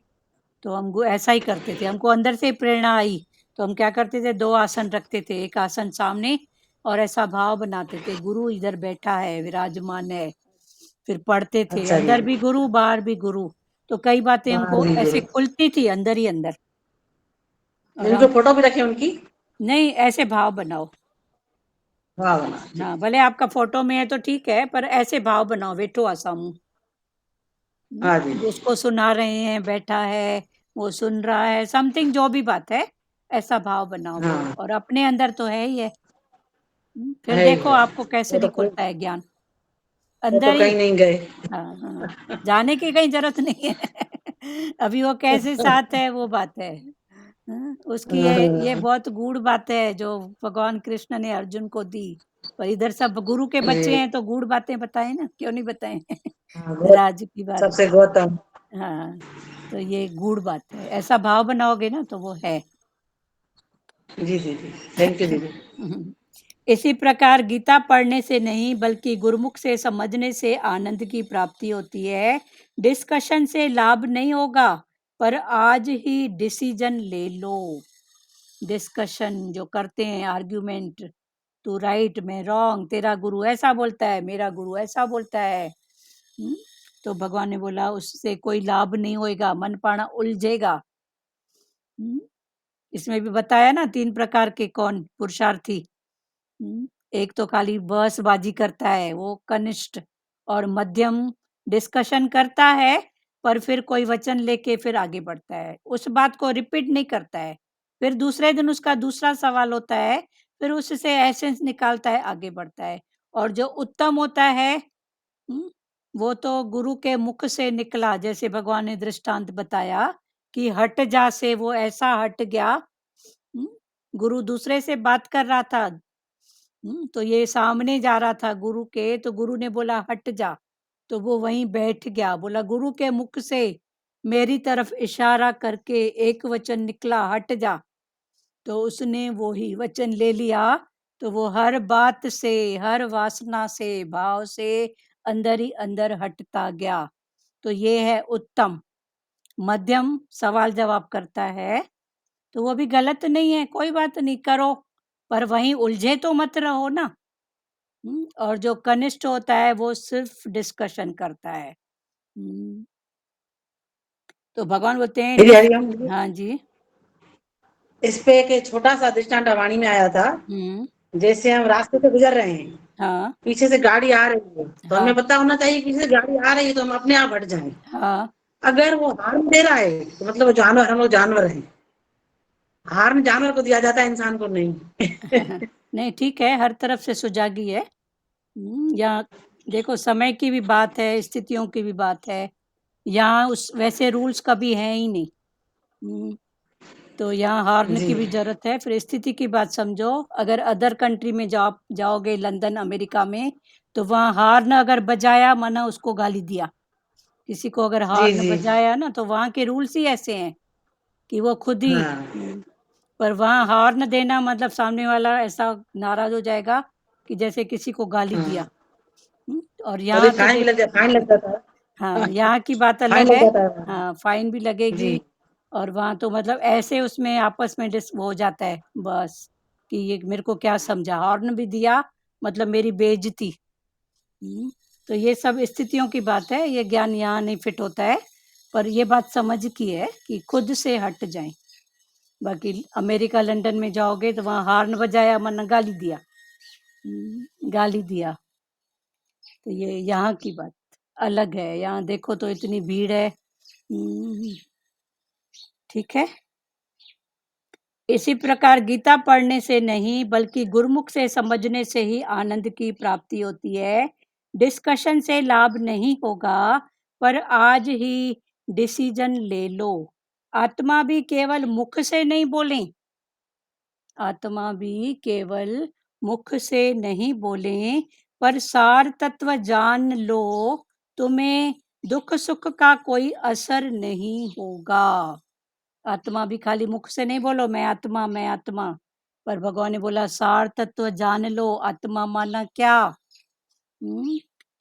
S1: तो हम ऐसा ही करते थे, हमको अंदर से ही प्रेरणा आई। तो हम क्या करते थे, दो आसन रखते थे, एक आसन सामने, और ऐसा भाव बनाते थे गुरु इधर बैठा है, विराजमान है। फिर पढ़ते थे,
S3: अच्छा जी,
S1: अंदर भी गुरु बाहर भी गुरु। तो कई बातें
S3: बाहर
S1: हमको
S3: भी
S1: ऐसे
S3: गुरु।
S1: खुलती थी अंदर ही अंदर। और
S3: इनको
S1: हम
S3: फोटो भी रखे उनकी?
S1: नहीं, ऐसे भाव बनाओ।
S3: वाह वाह, ठीक।
S1: हाँ, भले आपका फोटो में है तो ठीक है, पर ऐसे भाव बनाओ, वेठो आसामू।
S3: हाँ जी,
S1: उसको सुना रहे हैं, बैठा है, वो सुन रहा है, समथिंग जो भी बात है, ऐसा भाव बनाओ वो।
S3: हाँ,
S1: और अपने अंदर तो है ही है। फिर
S3: है ही
S1: देखो
S3: है।
S1: आपको कैसे
S3: वो तो
S1: नहीं खुलता है ज्ञान
S3: वो तो
S1: अंदर ही।
S3: कहीं नहीं गए।
S1: हाँ, हाँ, जाने की कहीं जरूरत नहीं है। अभी वो कैसे साथ है वो बात है। उसकी ये बहुत गूढ़ बात है जो भगवान कृष्ण ने अर्जुन को दी। पर इधर सब गुरु के बच्चे
S3: जी,
S1: हैं तो गूढ़ बातें बताएं ना, क्यों नहीं बताएं।
S3: हाँ, गौ,
S1: राज की बात।
S3: सबसे गौतम।
S1: हाँ, तो ये गूढ़ बात है, ऐसा भाव बनाओगे ना तो वो है।
S3: जी जी जी, थैंक यू दीदी।
S1: इसी प्रकार गीता पढ़ने से नहीं बल्कि गुरुमुख से समझने से आनंद की प्राप्ति होती है। डिस्कशन से लाभ नहीं होगा, पर आज ही डिसीजन ले लो। डिस्कशन जो करते हैं, आर्ग्यूमेंट, तू राइट मैं रॉन्ग, तेरा गुरु ऐसा बोलता है, मेरा गुरु ऐसा बोलता है। हम्म, तो भगवान ने बोला उससे कोई लाभ नहीं होएगा, मन पाना उलझेगा। हम्म, इसमें भी बताया ना 3 प्रकार के कौन पुरुषार्थी। एक तो खाली बहसबाजी करता है, वो कनिष्ठ। और मध्यम डिस्कशन करता है, पर फिर कोई वचन लेके फिर आगे बढ़ता है, उस बात को रिपीट नहीं करता है। फिर दूसरे दिन उसका दूसरा सवाल होता है, फिर उससे एसेंस निकालता है, आगे बढ़ता है। और जो उत्तम होता है, हम्म, वो तो गुरु के मुख से निकला, जैसे भगवान ने दृष्टांत बताया कि हट जा से वो ऐसा हट गया। हम्म, गुरु दूसरे से बात कर रहा था। तो ये सामने जा रहा था गुरु के, तो गुरु ने बोला हट जा, तो वो वहीं बैठ गया। बोला गुरु के मुख से मेरी तरफ इशारा करके एक वचन निकला, हट जा। तो उसने वो ही वचन ले लिया। तो वो हर बात से, हर वासना से, भाव से अंदर ही अंदर हटता गया। तो ये है उत्तम। मध्यम सवाल जवाब करता है, तो वो भी गलत नहीं है, कोई बात नहीं, करो, पर वहीं उलझे तो मत रहो ना। और जो कनिष्ठ होता है वो सिर्फ डिस्कशन करता है। तो भगवान बोलते हैं
S3: दीदी हरिओम दीदी।
S1: हाँ जी।
S3: इस पे एक छोटा सा दृष्टांत वाणी में आया था।
S1: हम्म।
S3: जैसे हम रास्ते से गुजर रहे हैं,
S1: हाँ,
S3: पीछे से गाड़ी आ रही है, तो
S1: हाँ,
S3: हमें पता होना चाहिए कि पीछे से गाड़ी आ रही है तो हम अपने आप हट जाएं।
S1: हाँ।
S3: अगर वो हॉर्न दे रहा है तो मतलब वो जानवर, हम लोग जानवर हैं। हॉर्न जानवर को दिया जाता है, इंसान को नहीं।
S1: नहीं, ठीक है, हर तरफ से सुजागी है। यहाँ देखो, समय की भी बात है, स्थितियों की भी बात है। यहाँ उस वैसे रूल्स कभी हैं ही नहीं। हम्म, तो यहाँ हार्न
S3: जी
S1: की भी जरूरत है। फिर स्थिति की बात समझो, अगर अदर कंट्री में जाओगे, लंदन अमेरिका में, तो वहाँ हार्न अगर बजाया, माना उसको गाली दिया। किसी को अगर
S3: जी
S1: हार्न
S3: जी।
S1: बजाया ना, तो वहाँ के रूल्स ही ऐसे हैं कि वो खुद ही।
S3: हाँ,
S1: पर वहाँ हॉर्न देना मतलब सामने वाला ऐसा नाराज हो जाएगा कि जैसे किसी को गाली दिया।
S3: हाँ,
S1: और
S3: कभी
S1: यहाँ तो
S3: फाइन भी लग
S1: देखो,
S3: जाता, फाइन लग जाता
S1: हाँ,
S3: है।
S1: यहाँ की बात
S3: फाइन
S1: अलग
S3: लग
S1: है।
S3: जाता है।
S1: हाँ, फाइन भी
S3: जी
S1: लगेगी। और वहाँ तो मतलब ऐसे उसमें आपस में डिस वो हो जाता है बस, कि ये मेरे को क्या समझा, हॉर्न भी दिया मतलब मेरी बेइज्जती। हम्म, तो ये सब स्थितियों की बात है, ये ज्ञान यहाँ नहीं फिट होता है। पर ये बात समझ की है कि खुद से हट जाएं। बाकी अमेरिका लंदन में जाओगे तो वहाँ हॉर्न बजाया, मन गाली दिया। गाली दिया। तो ये यहाँ की बात अलग है। यहाँ देखो तो इतनी भीड़ है। ठीक है। इसी प्रकार गीता पढ़ने से नहीं बल्कि गुरुमुख से समझने से ही आनंद की प्राप्ति होती है। डिस्कशन से लाभ नहीं होगा, पर आज ही डिसीजन ले लो। आत्मा भी केवल मुख से नहीं बोले, आत्मा भी केवल मुख से नहीं बोले, पर सार तत्व जान लो, तुम्हें दुख सुख का कोई असर नहीं होगा। आत्मा भी खाली मुख से नहीं बोलो मैं आत्मा, मैं आत्मा, पर भगवान ने बोला सार तत्व जान लो। आत्मा माना क्या?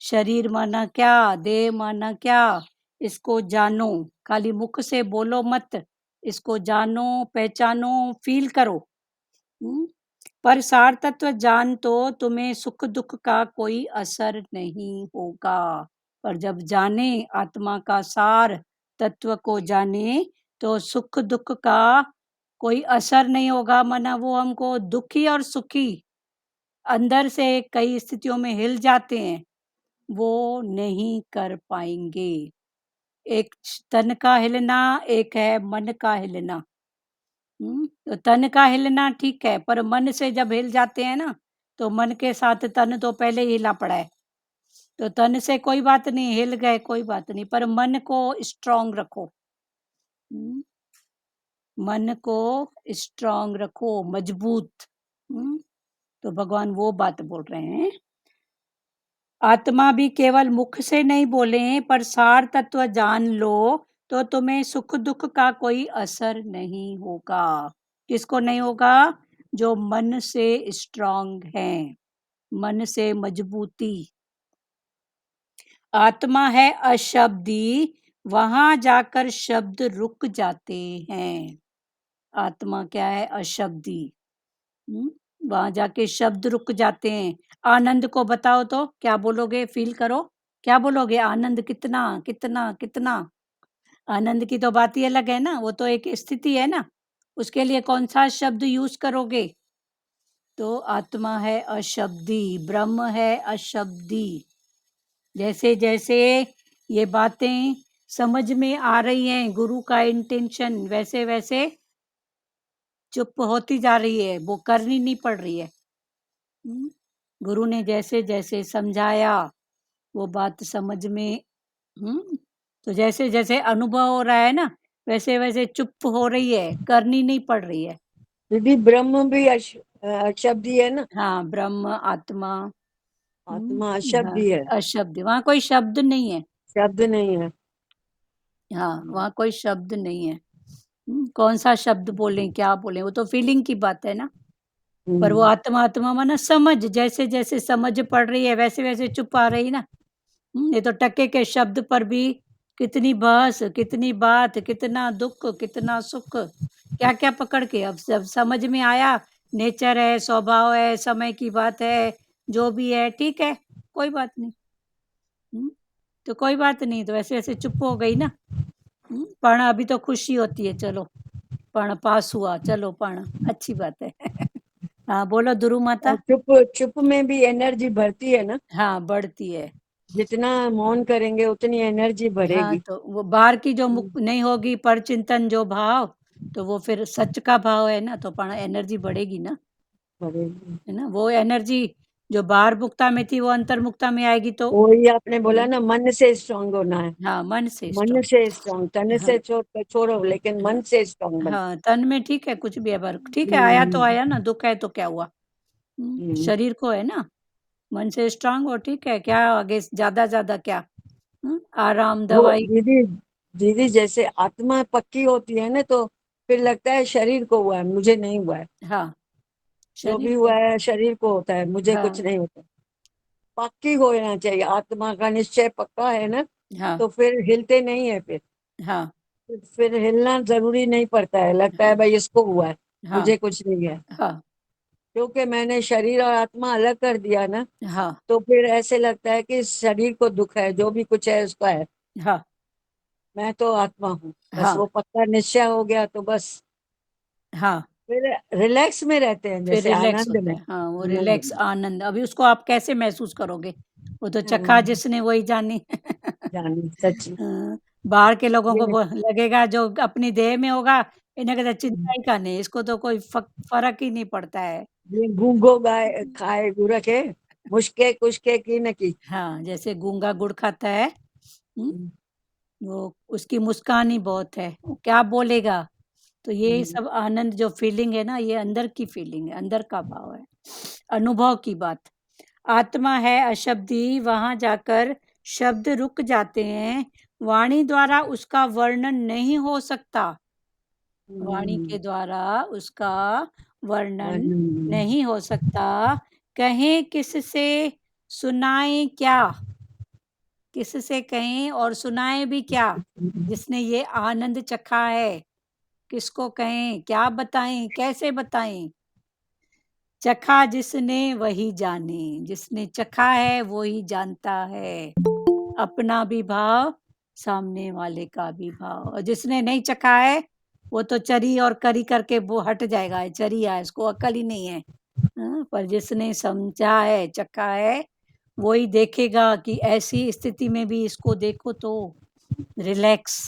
S1: शरीर माना क्या? देह माना क्या? इसको जानो, खाली मुख से बोलो मत, इसको जानो, पहचानो, फील करो। हम्म, पर सार तत्व जान तो तुम्हें सुख दुख का कोई असर नहीं होगा। पर जब जाने आत्मा का सार, तत्व को जाने, तो सुख दुख का कोई असर नहीं होगा। माना वो हमको दुखी और सुखी अंदर से कई स्थितियों में हिल जाते हैं, वो नहीं कर पाएंगे। एक तन का हिलना, एक है मन का हिलना। तो तन का हिलना ठीक है, पर मन से जब हिल जाते हैं ना, तो मन के साथ तन तो पहले ही हिला पड़ा है। तो तन से कोई बात नहीं, हिल गए कोई बात नहीं, पर मन को स्ट्रांग रखो। हम्म, मन को स्ट्रांग रखो, मजबूत। तो भगवान वो बात बोल रहे हैं। आत्मा भी केवल मुख से नहीं बोले, पर सार तत्व जान लो, तो तुम्हें सुख दुख का कोई असर नहीं होगा। किसको नहीं होगा? जो मन से स्ट्रांग है, मन से मजबूती। आत्मा है अशब्दी, वहां जाकर शब्द रुक जाते हैं। आत्मा क्या है? अशब्दी। वहां जाके शब्द रुक जाते हैं। आनंद को बताओ तो क्या बोलोगे? फील करो, क्या बोलोगे? आनंद कितना कितना कितना? आनंद की तो बात ही अलग है ना, वो तो एक स्थिति है ना। उसके लिए कौन सा शब्द यूज करोगे? तो आत्मा है अशब्दी, ब्रह्म है अशब्दी। जैसे जैसे ये बातें समझ में आ रही हैं, गुरु का इंटेंशन, वैसे वैसे चुप होती जा रही है, वो करनी नहीं पड़ रही है। गुरु ने जैसे जैसे समझाया, वो बात समझ में तो जैसे जैसे अनुभव हो रहा है ना, वैसे वैसे चुप हो रही है, करनी नहीं पड़ रही है।
S4: दीदी ब्रह्म भी अशब्दी है ना?
S1: हाँ, ब्रह्म आत्मा।
S4: आत्मा अशब्दी है,
S1: अशब्द, वहाँ कोई शब्द नहीं है।
S4: शब्द नहीं है।
S1: हाँ, वहाँ कोई शब्द नहीं है। कौन सा शब्द बोलें, क्या बोलें, वो तो फीलिंग की बात है ना। पर वो आत्मा, आत्मा माना समझ, जैसे जैसे समझ पड़ रही है, वैसे वैसे चुप आ रही ना। ये तो टके के शब्द पर भी कितनी बहस, कितनी बात, कितना दुख, कितना सुख, क्या क्या पकड़ के। अब जब समझ में आया, नेचर है, स्वभाव है, समय की बात है, जो भी है ठीक है, कोई बात नहीं। तो कोई बात नहीं, तो ऐसे ऐसे चुप हो गई ना। पण अभी तो खुशी होती है, चलो पण पास हुआ, चलो पण अच्छी बात है। हाँ बोलो ध्रुव माता।
S4: और चुप चुप में भी एनर्जी बढ़ती है ना,
S1: हाँ, बढ़ती है।
S4: जितना मौन करेंगे उतनी एनर्जी
S1: हाँ,
S4: बढ़ेगी।
S1: तो वो बाहर की जो मुख नहीं होगी, पर चिंतन जो भाव, तो वो फिर सच का भाव है ना, तो पण एनर्जी बढ़ेगी ना,
S4: बढ़ेगी।
S1: है ना। वो एनर्जी जो बाहर मुक्ता में थी, वो अंतर मुक्ता में आएगी, तो
S4: वही आपने बोला ना, मन से स्ट्रांग होना है।
S1: हाँ, मन से
S4: मन
S1: स्ट्रांग।
S4: से स्ट्रांग, तन
S1: हाँ,
S4: से छोड़ो, लेकिन
S1: हाँ,
S4: मन से स्ट्रांग बन।
S1: हाँ, तन में ठीक है, कुछ भी है, पर ठीक है, आया तो आया ना, दुख है तो क्या हुआ। शरीर को है ना, मन से स्ट्रांग हो, ठीक है, क्या आगे ज्यादा क्या। आराम,
S4: वो
S1: दवाई।
S4: दीदी, दीदी जैसे आत्मा पक्की होती है ना, तो फिर लगता है शरीर को हुआ है, मुझे नहीं हुआ है।
S1: हाँ,
S4: जो
S1: शरीर
S4: भी
S1: को।
S4: हुआ है शरीर को होता है, मुझे कुछ
S1: हाँ,
S4: नहीं होता। पक्की होना चाहिए, आत्मा का निश्चय पक्का है ना,
S1: हाँ,
S4: तो फिर हिलते नहीं है।
S1: हाँ,
S4: फिर हिलना जरूरी नहीं पड़ता है, लगता है भाई इसको हुआ है,
S1: हाँ,
S4: मुझे कुछ नहीं है।
S1: हाँ,
S4: क्योंकि मैंने शरीर और आत्मा अलग कर दिया ना,
S1: हाँ,
S4: तो फिर ऐसे लगता है कि शरीर को दुख है, जो भी कुछ है उसका है,
S1: हाँ,
S4: मैं तो आत्मा हूँ। बस
S1: हाँ,
S4: वो पक्का निश्चय हो गया तो बस
S1: हाँ,
S4: फिर रिलैक्स में रहते हैं,
S1: फिर
S4: जैसे
S1: रिलैक्स
S4: आनंद
S1: होता
S4: में।
S1: है। हाँ, वो
S4: आनंद
S1: रिलैक्स,
S4: में।
S1: आनंद, अभी उसको आप कैसे महसूस करोगे? वो तो चखा
S4: हाँ,
S1: जिसने वही जानी।
S4: जानी सच्ची।
S1: हाँ, बाहर के लोगों को
S4: ये
S1: लगेगा, जो अपनी देह में होगा, इन्हें कहता चिंता ही का नहीं, इसको तो कोई फर्क ही नहीं पड़ता है।
S4: ये गूंगो गाय खाए गुरखे, मुश्के कुश्के की न की।
S1: हाँ, जैसे गूंगा गुड़ खाता है, वो उसकी मुस्कान ही बहुत है, वो क्या बोलेगा। तो ये सब आनंद जो फीलिंग है ना, ये अंदर की फीलिंग है, अंदर का भाव है, अनुभव की बात। आत्मा है अशब्दी, वहां जाकर शब्द रुक जाते हैं, वाणी द्वारा उसका वर्णन नहीं हो सकता। वाणी के द्वारा उसका वर्णन नहीं हो सकता। कहें किससे, सुनाए क्या, किससे कहें और सुनाए भी क्या, जिसने ये आनंद चखा है। किसको कहें, क्या बताएं, कैसे बताएं? चखा जिसने वही जाने, जिसने चखा है वो ही जानता है। अपना भी भाव, सामने वाले का भी भाव। और जिसने नहीं चखा है वो तो चरी और करी करके वो हट जाएगा, चरी है, इसको अकल ही नहीं है। पर जिसने समझा है, चखा है, वही देखेगा कि ऐसी स्थिति में भी इसको देखो तो रिलैक्स,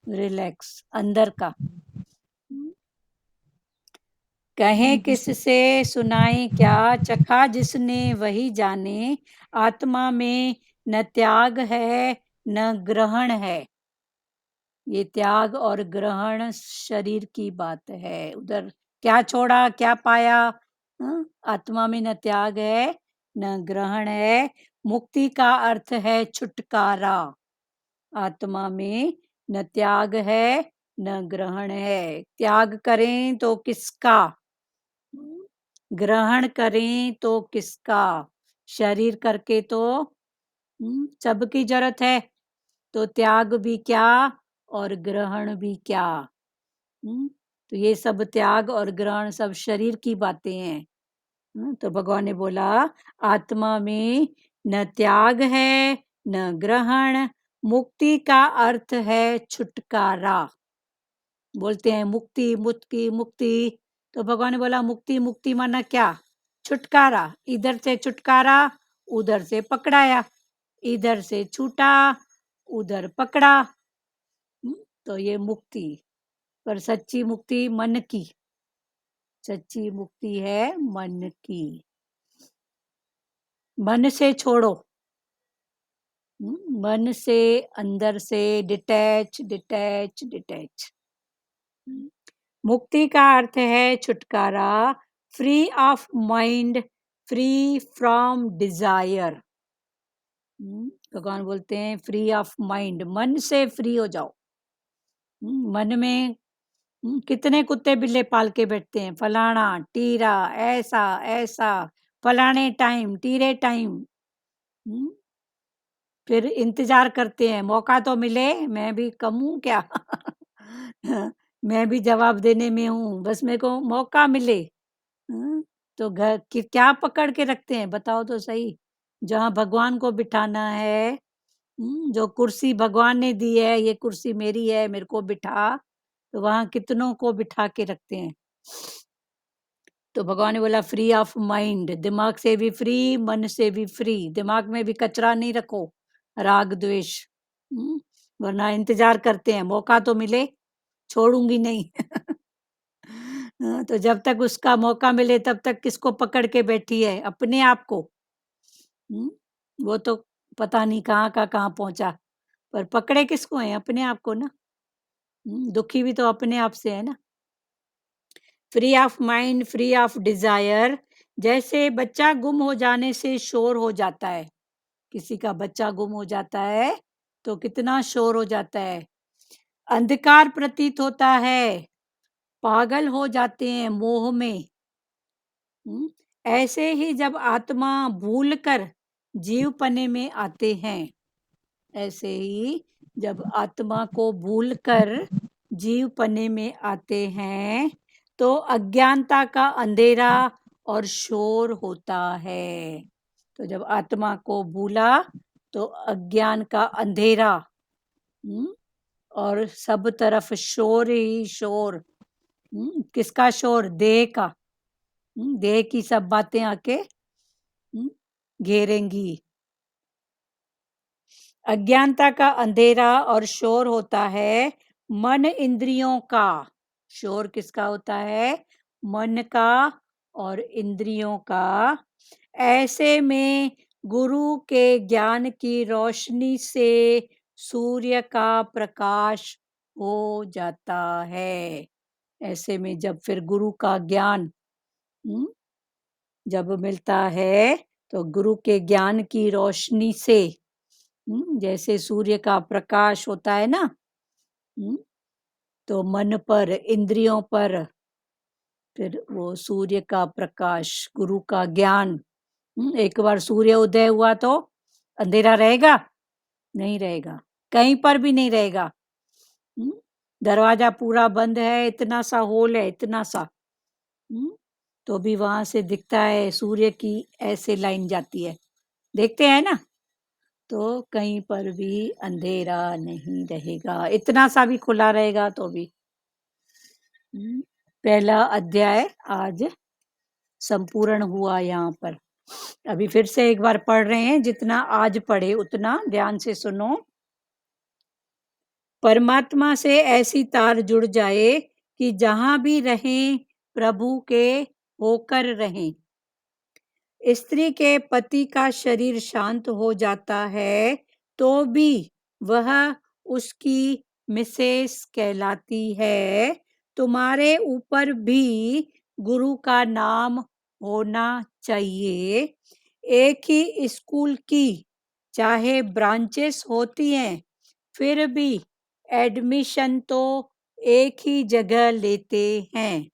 S1: रिलैक्स अंदर का। कहें किससे सुनाए क्या, चखा जिसने वही जाने, आत्मा में न त्याग है न ग्रहण है। ये त्याग और ग्रहण शरीर की बात है। उधर क्या छोड़ा क्या पाया? आत्मा में न त्याग है न ग्रहण है। मुक्ति का अर्थ है छुटकारा। आत्मा में न त्याग है न ग्रहण है। त्याग करें तो किसका, ग्रहण करें तो किसका? शरीर करके तो सबकी जरूरत है, तो त्याग भी क्या और ग्रहण भी क्या? तो ये सब त्याग और ग्रहण सब शरीर की बातें हैं। तो भगवान ने बोला आत्मा में न त्याग है न ग्रहण, मुक्ति का अर्थ है छुटकारा। बोलते हैं मुक्ति मुक्ति मुक्ति, तो भगवान ने बोला मुक्ति मुक्ति माना क्या? छुटकारा। इधर से छुटकारा, उधर से पकड़ाया, इधर से छूटा, उधर पकड़ा। तो ये मुक्ति। पर सच्ची मुक्ति मन की, सच्ची मुक्ति है मन की। मन से छोड़ो, मन से अंदर से डिटैच डिटैच डिटैच। मुक्ति का अर्थ है छुटकारा, free of mind, free from Dzire. भगवान बोलते हैं फ्री ऑफ माइंड, मन से फ्री हो जाओ। मन में कितने कुत्ते बिल्ले पाल के बैठते हैं, फलाना टीरा ऐसा ऐसा, फलाने टाइम टीरे टाइम। फिर इंतजार करते हैं मौका तो मिले, मैं भी कम हूं क्या? मैं भी जवाब देने में हूँ, बस मेरे को मौका मिले। तो घर की क्या पकड़ के रखते हैं बताओ तो सही? जहाँ भगवान को बिठाना है, जो कुर्सी भगवान ने दी है, ये कुर्सी मेरी है, मेरे को बिठा, तो वहां कितनों को बिठा के रखते हैं। तो भगवान ने बोला फ्री ऑफ माइंड, दिमाग से भी फ्री, मन से भी फ्री। दिमाग में भी कचरा नहीं रखो, राग द्वेष, वरना इंतजार करते हैं मौका तो मिले, छोड़ूंगी नहीं। तो जब तक उसका मौका मिले तब तक किसको पकड़ के बैठी है? अपने आप को। वो तो पता नहीं कहाँ का कहाँ पहुंचा, पर पकड़े किसको है? अपने आप को ना। दुखी भी तो अपने आप से है ना। Free of mind, free of desire. जैसे बच्चा गुम हो जाने से शोर हो जाता है, किसी का बच्चा गुम हो जाता है तो कितना शोर हो जाता है, अंधकार प्रतीत होता है, पागल हो जाते हैं मोह में। ऐसे ही जब आत्मा भूलकर जीवपने में आते हैं, ऐसे ही जब आत्मा को भूलकर जीवपने में आते हैं तो अज्ञानता का अंधेरा और शोर होता है। तो जब आत्मा को भूला तो अज्ञान का अंधेरा, और सब तरफ शोर ही शोर। किसका शोर? देह का। देह की सब बातें आके घेरेंगी। अज्ञानता का अंधेरा और शोर होता है मन इंद्रियों का। शोर किसका होता है? मन का और इंद्रियों का। ऐसे में गुरु के ज्ञान की रोशनी से सूर्य का प्रकाश हो जाता है। ऐसे में जब फिर गुरु का ज्ञान जब मिलता है तो गुरु के ज्ञान की रोशनी से, जैसे सूर्य का प्रकाश होता है ना, तो मन पर, इंद्रियों पर फिर वो सूर्य का प्रकाश, गुरु का ज्ञान। एक बार सूर्य उदय हुआ तो अंधेरा रहेगा? नहीं रहेगा, कहीं पर भी नहीं रहेगा। दरवाजा पूरा बंद है, इतना सा होल है, इतना सा, तो भी वहां से दिखता है सूर्य की ऐसे लाइन जाती है, देखते हैं ना। तो कहीं पर भी अंधेरा नहीं रहेगा, इतना सा भी खुला रहेगा तो भी। पहला अध्याय आज संपूर्ण हुआ यहाँ पर। अभी फिर से एक बार पढ़ रहे हैं, जितना आज पढ़े उतना ध्यान से सुनो। परमात्मा से ऐसी तार जुड़ जाए कि जहां भी रहें प्रभु के होकर रहें। स्त्री के पति का शरीर शांत हो जाता है तो भी वह उसकी मिसेस कहलाती है। तुम्हारे ऊपर भी गुरु का नाम होना चाहिए। एक ही स्कूल की चाहे ब्रांचेस होती हैं, फिर भी एडमिशन तो एक ही जगह लेते हैं।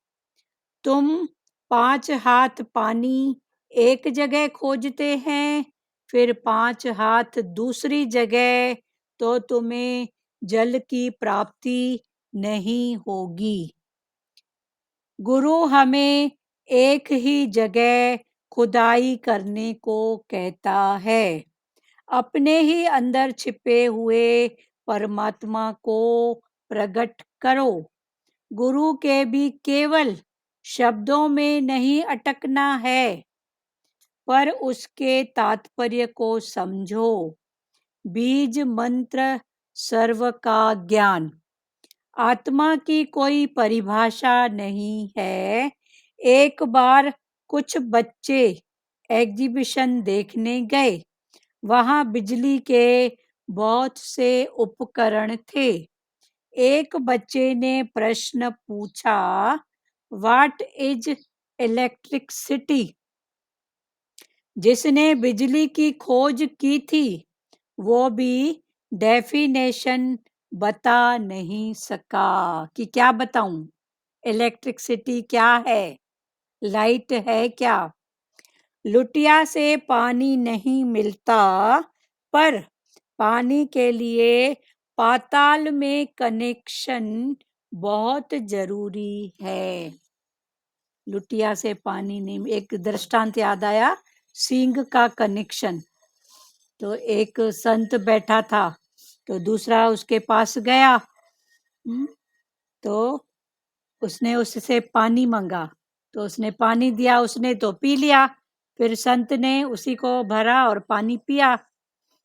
S1: तुम 5 हाथ पानी एक जगह खोजते हैं, फिर 5 हाथ दूसरी जगह, तो तुम्हें जल की प्राप्ति नहीं होगी। गुरु हमें एक ही जगह खुदाई करने को कहता है। अपने ही अंदर छिपे हुए परमात्मा को प्रकट करो। गुरु के भी केवल शब्दों में नहीं अटकना है, पर उसके तात्पर्य को समझो। बीज मंत्र सर्व का ज्ञान। आत्मा की कोई परिभाषा नहीं है। एक बार कुछ बच्चे एग्जीबिशन देखने गए। वहां बिजली के बहुत से उपकरण थे। एक बच्चे ने प्रश्न पूछा, व्हाट इज इलेक्ट्रिसिटी? जिसने बिजली की खोज की थी वो भी डेफिनेशन बता नहीं सका। कि क्या बताऊं, इलेक्ट्रिसिटी क्या है, लाइट है क्या? लुटिया से पानी नहीं मिलता, पर पानी के लिए पाताल में कनेक्शन बहुत जरूरी है। लुटिया से पानी नहीं, एक दृष्टांत याद आया, सींग का कनेक्शन। तो एक संत बैठा था, तो दूसरा उसके पास गया, तो उसने उससे पानी मांगा, तो उसने पानी दिया, उसने तो पी लिया। फिर संत ने उसी को भरा और पानी पिया।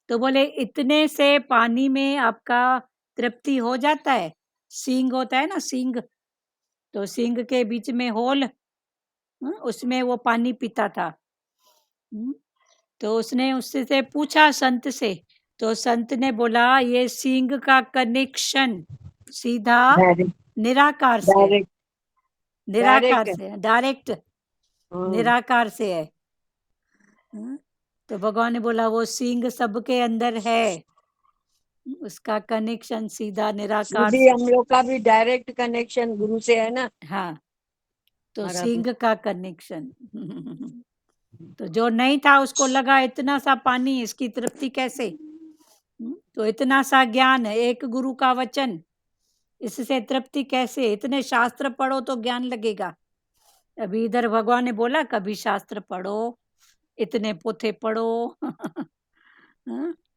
S1: तो बोले, इतने से पानी में आपका तृप्ति हो जाता है? सींग होता है ना, सींग, तो सींग के बीच में होल, उसमें वो पानी पीता था। तो उसने उससे से पूछा संत से, तो संत ने बोला, ये सींग का कनेक्शन सीधा
S4: डायरेक्ट
S1: निराकार से है।
S4: डायरेक्ट
S1: निराकार
S4: डायरेक्ट
S1: से है, डायरेक्ट निराकार से है। तो भगवान ने बोला, वो सींग सबके अंदर है, उसका कनेक्शन सीधा निराकार
S4: भी
S1: से।
S4: हम लोग का भी डायरेक्ट कनेक्शन गुरु से है ना।
S1: हाँ, तो
S4: हमारा भी।
S1: सींग का कनेक्शन। तो जो नहीं था उसको लगा इतना सा पानी, इसकी तृप्ति कैसे? तो इतना सा ज्ञान है, एक गुरु का वचन, इससे तृप्ति कैसे? इतने शास्त्र पढ़ो तो ज्ञान लगेगा। अभी इधर भगवान ने बोला, कभी शास्त्र पढ़ो, इतने पोथे पढ़ो।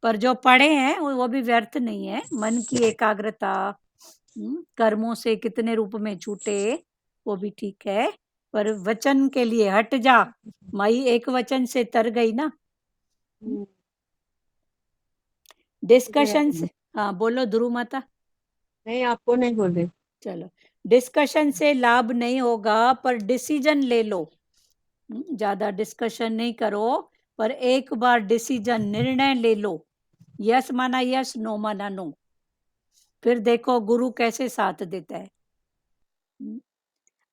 S1: पर जो पढ़े हैं वो भी व्यर्थ नहीं है। मन की एकाग्रता, कर्मों से कितने रूप में छूटे, वो भी ठीक है। पर वचन के लिए हट जा, माई एक वचन से तर गई ना। डिस्कशन से, हाँ बोलो ध्रुव माता।
S4: नहीं, आपको नहीं बोले।
S1: चलो, डिस्कशन से लाभ नहीं होगा, पर डिसीजन ले लो। ज्यादा डिस्कशन नहीं करो, पर एक बार डिसीजन, निर्णय ले लो। यस माना यस, नो माना नो। फिर देखो गुरु कैसे साथ देता है।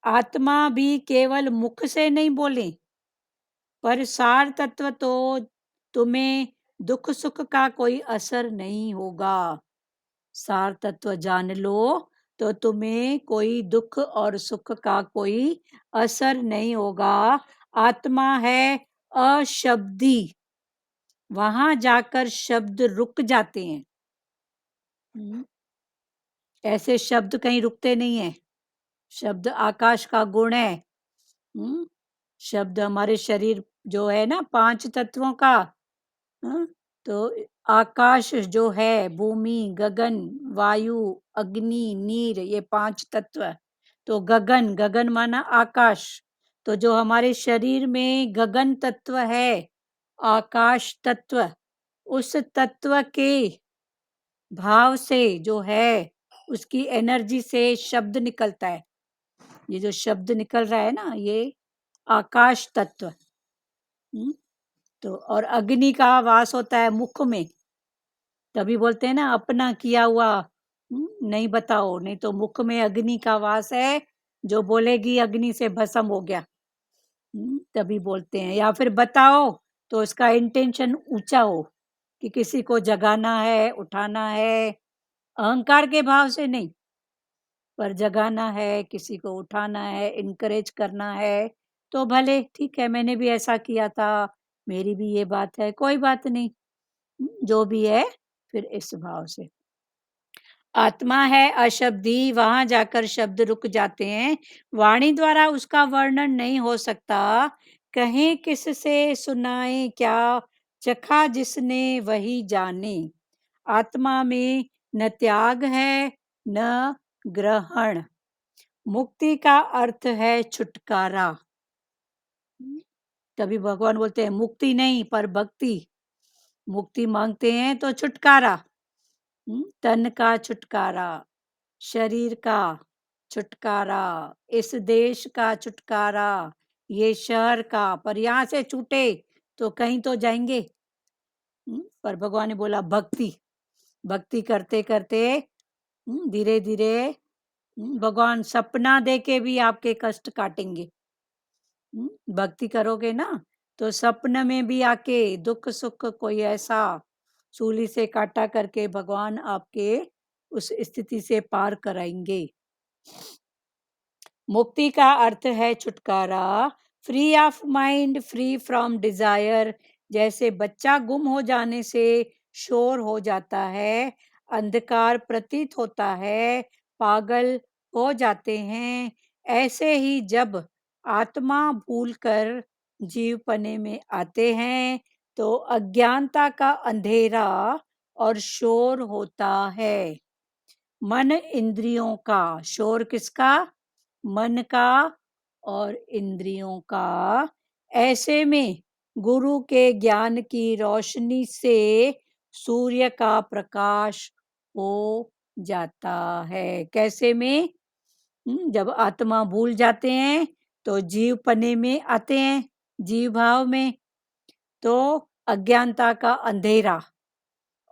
S1: आत्मा भी केवल मुख से नहीं बोले, पर सार तत्व तो तुम्हें दुख सुख का कोई असर नहीं होगा। सार तत्व जान लो तो तुम्हें कोई दुख और सुख का कोई असर नहीं होगा। आत्मा है अशब्दी, वहां जाकर शब्द रुक जाते हैं। ऐसे शब्द कहीं रुकते नहीं है। शब्द आकाश का गुण है। शब्द हमारे शरीर जो है ना 5 तत्वों का, तो आकाश जो है, भूमि, गगन, वायु, अग्नि, नीर, ये 5 तत्व। तो गगन, गगन माना आकाश। तो जो हमारे शरीर में गगन तत्व है, आकाश तत्व, उस तत्व के भाव से जो है, उसकी एनर्जी से शब्द निकलता है। ये जो शब्द निकल रहा है ना, ये आकाश तत्व। तो और अग्नि का वास होता है मुख में, तभी बोलते हैं ना अपना किया हुआ नहीं बताओ, नहीं तो मुख में अग्नि का वास है, जो बोलेगी अग्नि से भस्म हो गया। तभी बोलते हैं। या फिर बताओ तो इसका इंटेंशन ऊंचा हो, कि किसी को जगाना है, उठाना है, अहंकार के भाव से नहीं, पर जगाना है, किसी को उठाना है, इनकरेज करना है, तो भले ठीक है, मैंने भी ऐसा किया था, मेरी भी ये बात है, कोई बात नहीं। जो भी है, फिर इस भाव से। आत्मा है अशब्दी, वहां जाकर शब्द रुक जाते हैं, वाणी द्वारा उसका वर्णन नहीं हो सकता, कहें किससे सुनाए क्या, चखा जिसने वही जाने। आत्मा में न त्याग है न ग्रहण, मुक्ति का अर्थ है छुटकारा। तभी भगवान बोलते हैं मुक्ति नहीं पर भक्ति। मुक्ति मांगते हैं तो छुटकारा, तन का छुटकारा, शरीर का छुटकारा, इस देश का छुटकारा, ये शहर का, पर यहाँ से छूटे तो कहीं तो जाएंगे। पर भगवान ने बोला भक्ति, भक्ति करते करते धीरे धीरे भगवान सपना दे के भी आपके कष्ट काटेंगे। भक्ति करोगे ना तो सपने में भी आके दुख सुख कोई ऐसा सूली से काटा करके भगवान आपके उस स्थिति से पार कराएंगे। मुक्ति का अर्थ है छुटकारा, free of mind, free from Dzire. जैसे बच्चा गुम हो जाने से शोर हो जाता है, अंधकार प्रतीत होता है, पागल हो जाते हैं, ऐसे ही जब आत्मा भूलकर जीवपने में आते हैं तो अज्ञानता का अंधेरा और शोर होता है। मन इंद्रियों का, शोर किसका? मन का और इंद्रियों का। ऐसे में गुरु के ज्ञान की रोशनी से सूर्य का प्रकाश हो जाता है। कैसे में? जब आत्मा भूल जाते हैं तो जीव पने में आते हैं, जीव भाव में, तो अज्ञानता का अंधेरा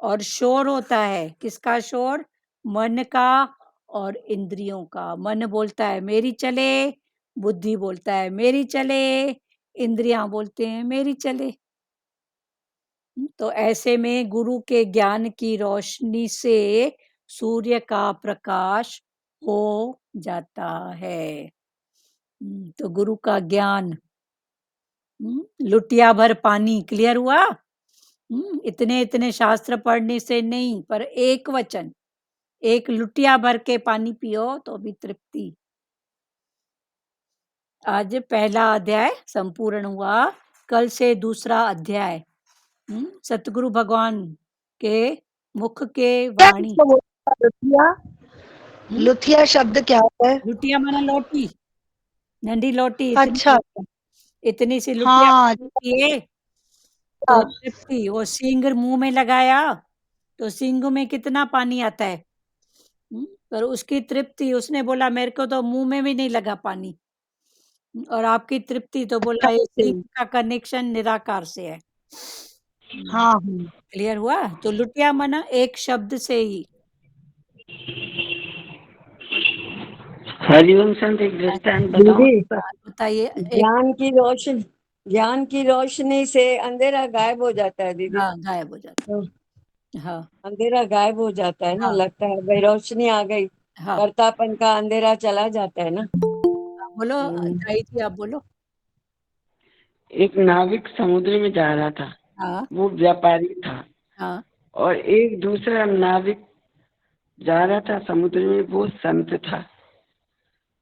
S1: और शोर होता है। किसका शोर? मन का और इंद्रियों का। मन बोलता है मेरी चले, बुद्धि बोलता है मेरी चले, इंद्रियां बोलते हैं मेरी चले। तो ऐसे में गुरु के ज्ञान की रोशनी से सूर्य का प्रकाश हो जाता है। तो गुरु का ज्ञान, लुटिया भर पानी। क्लियर हुआ? इतने इतने शास्त्र पढ़ने से नहीं, पर एक वचन, एक लुटिया भर के पानी पियो तो भी तृप्ति। आज पहला अध्याय संपूर्ण हुआ, कल से दूसरा अध्याय। सतगुरु भगवान के मुख के वाणी।
S4: लुथिया, लुथिया शब्द क्या होता है?
S1: लुटिया माना लोटी, नंदी लोटी।
S4: अच्छा,
S1: इतनी सी लुटिया
S4: हाँ,
S1: पिए तो तृप्ति। वो सींग मुंह में लगाया तो सींग में कितना पानी आता है, पर उसकी तृप्ति, उसने बोला मेरे को तो मुंह में भी नहीं लगा पानी, और आपकी तृप्ति तो बोला ये सींग का कनेक्शन निराकार से है।
S4: हाँ,
S1: क्लियर हुआ? तो लुटिया मना एक शब्द से ही।
S2: हरिओम संत एक दृष्टांत बताओ।
S4: दीदी,
S1: बताइए।
S4: ज्ञान की रोशनी से अंधेरा गायब हो जाता है दीदी।
S1: हाँ, गायब हो जाता
S4: तो
S1: है। हाँ
S4: अंधेरा गायब हो जाता है ना,
S1: हाँ
S4: लगता है भाई रोशनी आ गई,
S1: हाँ।
S4: कर्तापन का अंधेरा चला जाता है ना।
S1: बोलो ताई जी, आप बोलो।
S2: एक नाविक समुद्र में जा रहा था,
S1: हाँ
S2: वो व्यापारी था,
S1: हाँ
S2: और एक दूसरा नाविक जा रहा था समुद्र में, वो संत था।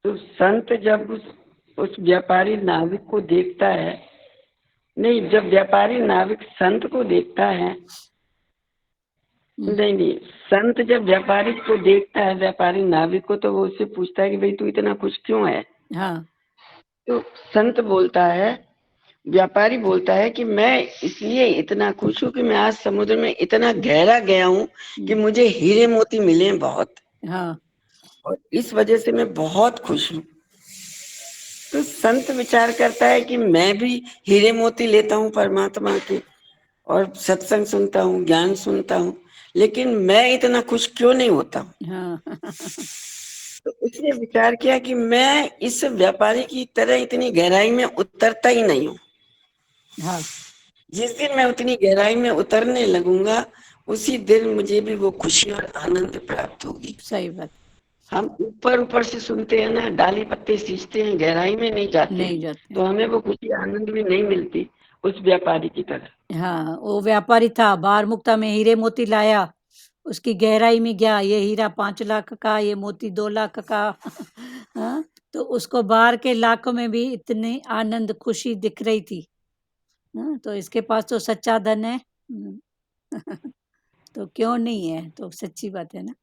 S2: तो संत जब उस व्यापारी नाविक को देखता है, नहीं, जब व्यापारी नाविक संत को देखता है नहीं नहीं, संत जब व्यापारी को देखता है, व्यापारी नाविक को, तो वो उससे पूछता है कि भाई तू इतना खुश क्यों है?
S1: हाँ
S2: तो संत बोलता है, व्यापारी बोलता है कि मैं इसलिए इतना खुश हूँ कि मैं आज समुद्र में इतना गहरा गया हूँ कि मुझे हीरे मोती मिले हैं बहुत,
S1: हाँ
S2: और इस वजह से मैं बहुत खुश हूँ। तो संत विचार करता है कि मैं भी हीरे मोती लेता हूँ परमात्मा के, और सत्संग सुनता हूँ, ज्ञान सुनता हूँ, लेकिन मैं इतना खुश क्यों नहीं होता हूँ?
S1: हाँ
S2: तो उसने विचार किया कि मैं इस व्यापारी की तरह इतनी गहराई में उतरता ही नहीं हूँ।
S1: हाँ
S2: जिस दिन मैं उतनी गहराई में उतरने लगूंगा, उसी दिन मुझे भी वो खुशी और आनंद प्राप्त होगी।
S1: सही बात।
S2: हम ऊपर ऊपर से सुनते हैं ना, डाली पत्ते सींचते हैं, गहराई में नहीं जाते
S1: नहीं
S2: हैं,
S1: जाते।
S2: तो हमें वो खुशी आनंद भी नहीं मिलती उस व्यापारी की तरह।
S1: हाँ वो व्यापारी था, बार मुक्ता में हीरे मोती लाया, उसकी गहराई में गया, ये हीरा 5 लाख का, ये मोती 2 लाख का। हाँ, तो उसको बाहर के लाखों में भी इतनी आनंद खुशी दिख रही थी। हाँ, तो इसके पास तो सच्चा धन है। तो क्यों नहीं है? तो सच्ची बात है ना,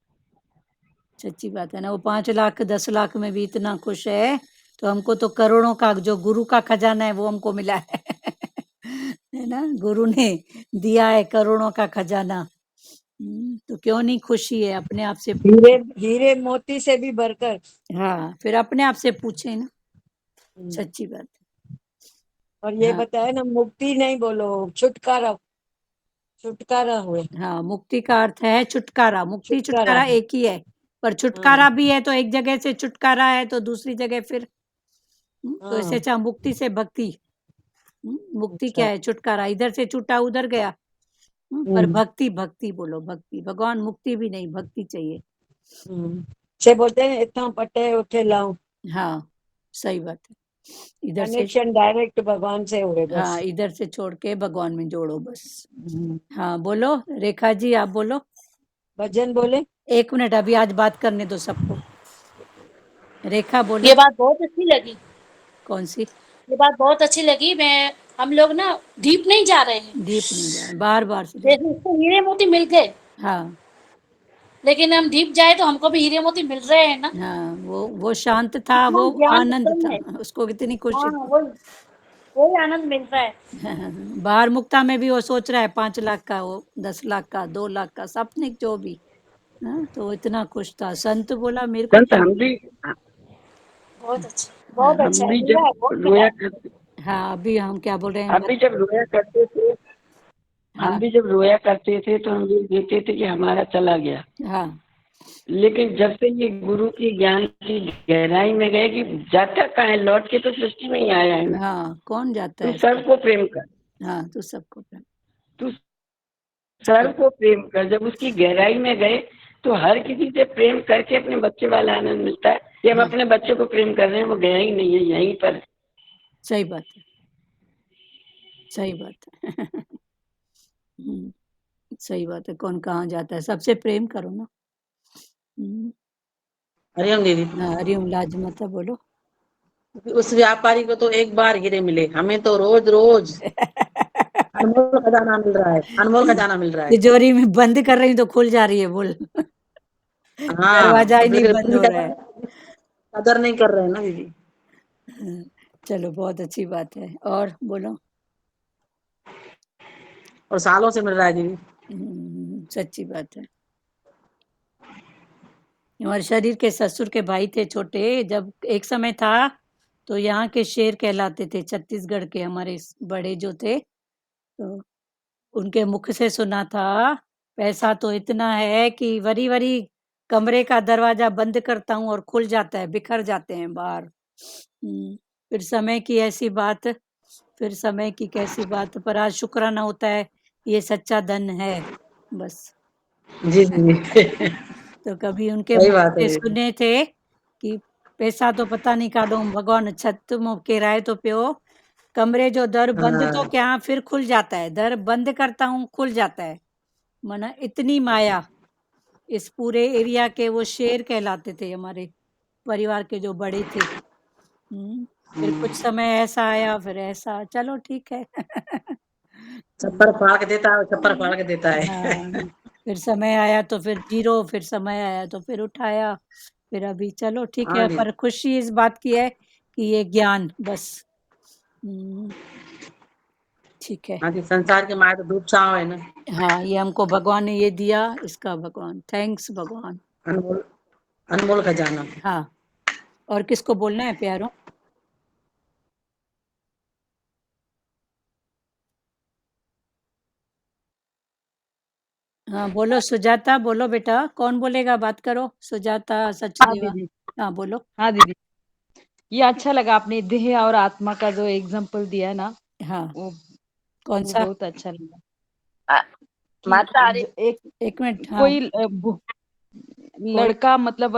S1: सच्ची बात है ना। वो 5 लाख 10 लाख में भी इतना खुश है, तो हमको तो करोड़ों का जो गुरु का खजाना है वो हमको मिला है। है ना, गुरु ने दिया है करोड़ों का खजाना। तो क्यों नहीं खुशी है? अपने आप से
S4: हीरे हीरे मोती से भी बढ़कर।
S1: हाँ, फिर अपने आप से पूछे ना,
S4: हम्म।
S1: सच्ची बात
S4: और
S1: है।
S4: ये
S1: हाँ
S4: बताया ना, मुक्ति नहीं बोलो, छुटकारा, छुटकारा हुए,
S1: हाँ, मुक्ति का अर्थ है छुटकारा। मुक्ति
S4: छुटकारा।
S1: छुटकारा एक ही है, पर छुटकारा
S4: हाँ
S1: भी है, तो एक जगह से छुटकारा है तो दूसरी जगह फिर तो इससे
S4: हाँ।
S1: अच्छा मुक्ति से भक्ति। मुक्ति क्या
S4: अच्छा।
S1: है? छुटकारा, इधर से छूटा उधर गया। पर
S4: हम्म
S1: भक्ति, भक्ति बोलो, भक्ति। भगवान मुक्ति भी नहीं, भक्ति चाहिए।
S4: हम्म। से बोलते हैं इतना पट्टे उठे लाऊं,
S1: हाँ सही बात है। इधर से
S4: कनेक्शन डायरेक्ट भगवान से हुए बस।
S1: हाँ, इधर से छोड़ के भगवान में जोड़ो बस।
S4: हम्म।
S1: हाँ बोलो रेखा जी, आप बोलो।
S4: भजन बोले।
S1: 1 मिनट, अभी आज बात करने दो सबको। रेखा बोलो।
S5: ये बात बहुत अच्छी लगी,
S1: कौन सी?
S5: ये बात बहुत अच्छी लगी। मैं हम लोग ना डीप नहीं जा रहे हैं,
S1: डीप नहीं जाए, बार बार से
S5: जैसे उसको हीरे मोती मिल गए,
S1: हाँ
S5: लेकिन हम डीप जाए तो हमको भी हीरे मोती मिल रहे हैं ना।
S1: हाँ, वो शांत था,
S5: इतना
S1: वो
S5: ज्ञान
S1: आनंद
S5: उत्पन्न
S1: था,
S5: है।
S1: उसको कितनी खुशी
S5: हाँ
S1: थी।
S5: वही आनंद मिल रहा है।
S1: बाहर मुक्ता में भी वो सोच रहा है 5 लाख का, वो 10 लाख का, 2 लाख का, सपने जो भी। हाँ, तो वो इतना खुश था। संत बोला मेरे को
S2: संत
S1: तो
S5: बहुत अच्छा,
S1: हाँ,
S5: बहुत अच्छा है,
S2: हम भी
S5: मिला
S2: जब
S5: है, बहुत मिला
S2: रोया
S5: है।
S2: करते
S1: हाँ अभी हम क्या बोल रहे हैं
S2: हम भी जब रोया करते थे हम
S1: हाँ
S2: भी जब रोया करते थे तो हम ये देखते थे कि हमारा चला गया।
S1: हाँ
S2: लेकिन जब से ये गुरु की ज्ञान की गहराई में गए कि जाता कहाँ है, लौट के तो सृष्टि में ही आया है ना,
S1: हाँ, कौन जाता
S2: तू
S1: है सब?
S2: सबको प्रेम कर,
S1: हाँ, तो सबको
S2: तू सबको प्रेम कर। जब उसकी गहराई में गए तो हर किसी से प्रेम करके अपने बच्चे वाला आनंद मिलता है। कि हम
S1: हाँ
S2: अपने बच्चे को प्रेम कर रहे हैं, वो गया ही नहीं है, यहीं पर है।
S1: सही बात है, सही बात है। सही बात है, कौन कहाँ जाता है, सबसे प्रेम करो ना।
S3: हरिओम दीदी।
S1: हाँ, हरिओम, लाज मत बोलो।
S3: उस व्यापारी को तो एक बार हीरे मिले, हमें तो रोज रोज अनमोल खजाना मिल रहा है, अनमोल खजाना मिल रहा है।
S1: तिजोरी में बंद कर रही हूँ तो खुल जा रही है, बोल।
S3: हाँ,
S1: दरवाजा ही
S3: अब
S1: नहीं
S3: लेकिन
S1: बंद
S3: अपनी
S1: हो रहा है।
S3: कदर नहीं कर रहे हैं ना दीदी।
S1: चलो बहुत अच्छी बात है, और बोलो।
S3: और सालों से मिल रहा है दीदी।
S1: सच्ची बात है। हमारे शरीर के ससुर के भाई थे छोटे, जब एक समय था तो यहाँ के शेर कहलाते थे, छत्तीसगढ़ के हमारे बड़े जो थे, तो उनके मुख से सुना था, पैसा तो इतना है कि वरी वरी कमरे का दरवाजा बंद करता हूँ और खुल जाता है, बिखर जाते हैं बाहर। फिर समय की ऐसी बात, फिर समय की कैसी बात, पर आज शुक्राना होता है, ये सच्चा धन है बस।
S3: जी जी।
S1: तो कभी उनके
S3: सही
S1: मुख
S3: बात है
S1: से
S3: दीदी।
S1: सुने थे कि पैसा तो पता नहीं काढो भगवान छत में किराए तो पियो, कमरे जो दर बंद तो
S3: हाँ
S1: क्या फिर खुल जाता है, दर बंद करता हूँ खुल जाता है। मना इतनी माया, इस पूरे एरिया के वो शेर कहलाते थे, हमारे परिवार के जो बड़े थे। फिर कुछ समय ऐसा आया, फिर ऐसा, चलो ठीक है।
S3: छप्पर फाड़ के देता है, छप्पर फाड़ के देता है।
S1: हाँ, फिर समय आया तो फिर जीरो, फिर समय आया तो फिर उठाया, फिर अभी चलो ठीक है।
S3: हाँ जी
S1: पर खुशी इस बात की है कि ये ज्ञान बस ठीक है।
S3: हाँ जी, संसार के माया तो धूप छाव है ना,
S1: हाँ, ये हमको भगवान ने ये दिया, इसका भगवान थैंक्स भगवान।
S3: अनमोल अनमोल खजाना।
S1: हाँ, और किसको बोलना है प्यारों? हाँ बोलो सुजाता, बोलो बेटा, कौन बोलेगा? बात करो सुजाता,
S6: हाँ
S1: सचदेवा।
S6: दीदी।
S1: हाँ बोलो।
S6: हाँ दीदी, ये अच्छा लगा आपने देह और आत्मा का जो एग्जाम्पल दिया है ना,
S1: हाँ,
S6: वो
S1: कौन
S6: वो
S1: सा?
S6: बहुत अच्छा लगा कि
S7: माता अरे
S6: एक
S1: एक मिनट। हाँ,
S6: कोई
S1: कोई
S6: लड़का मतलब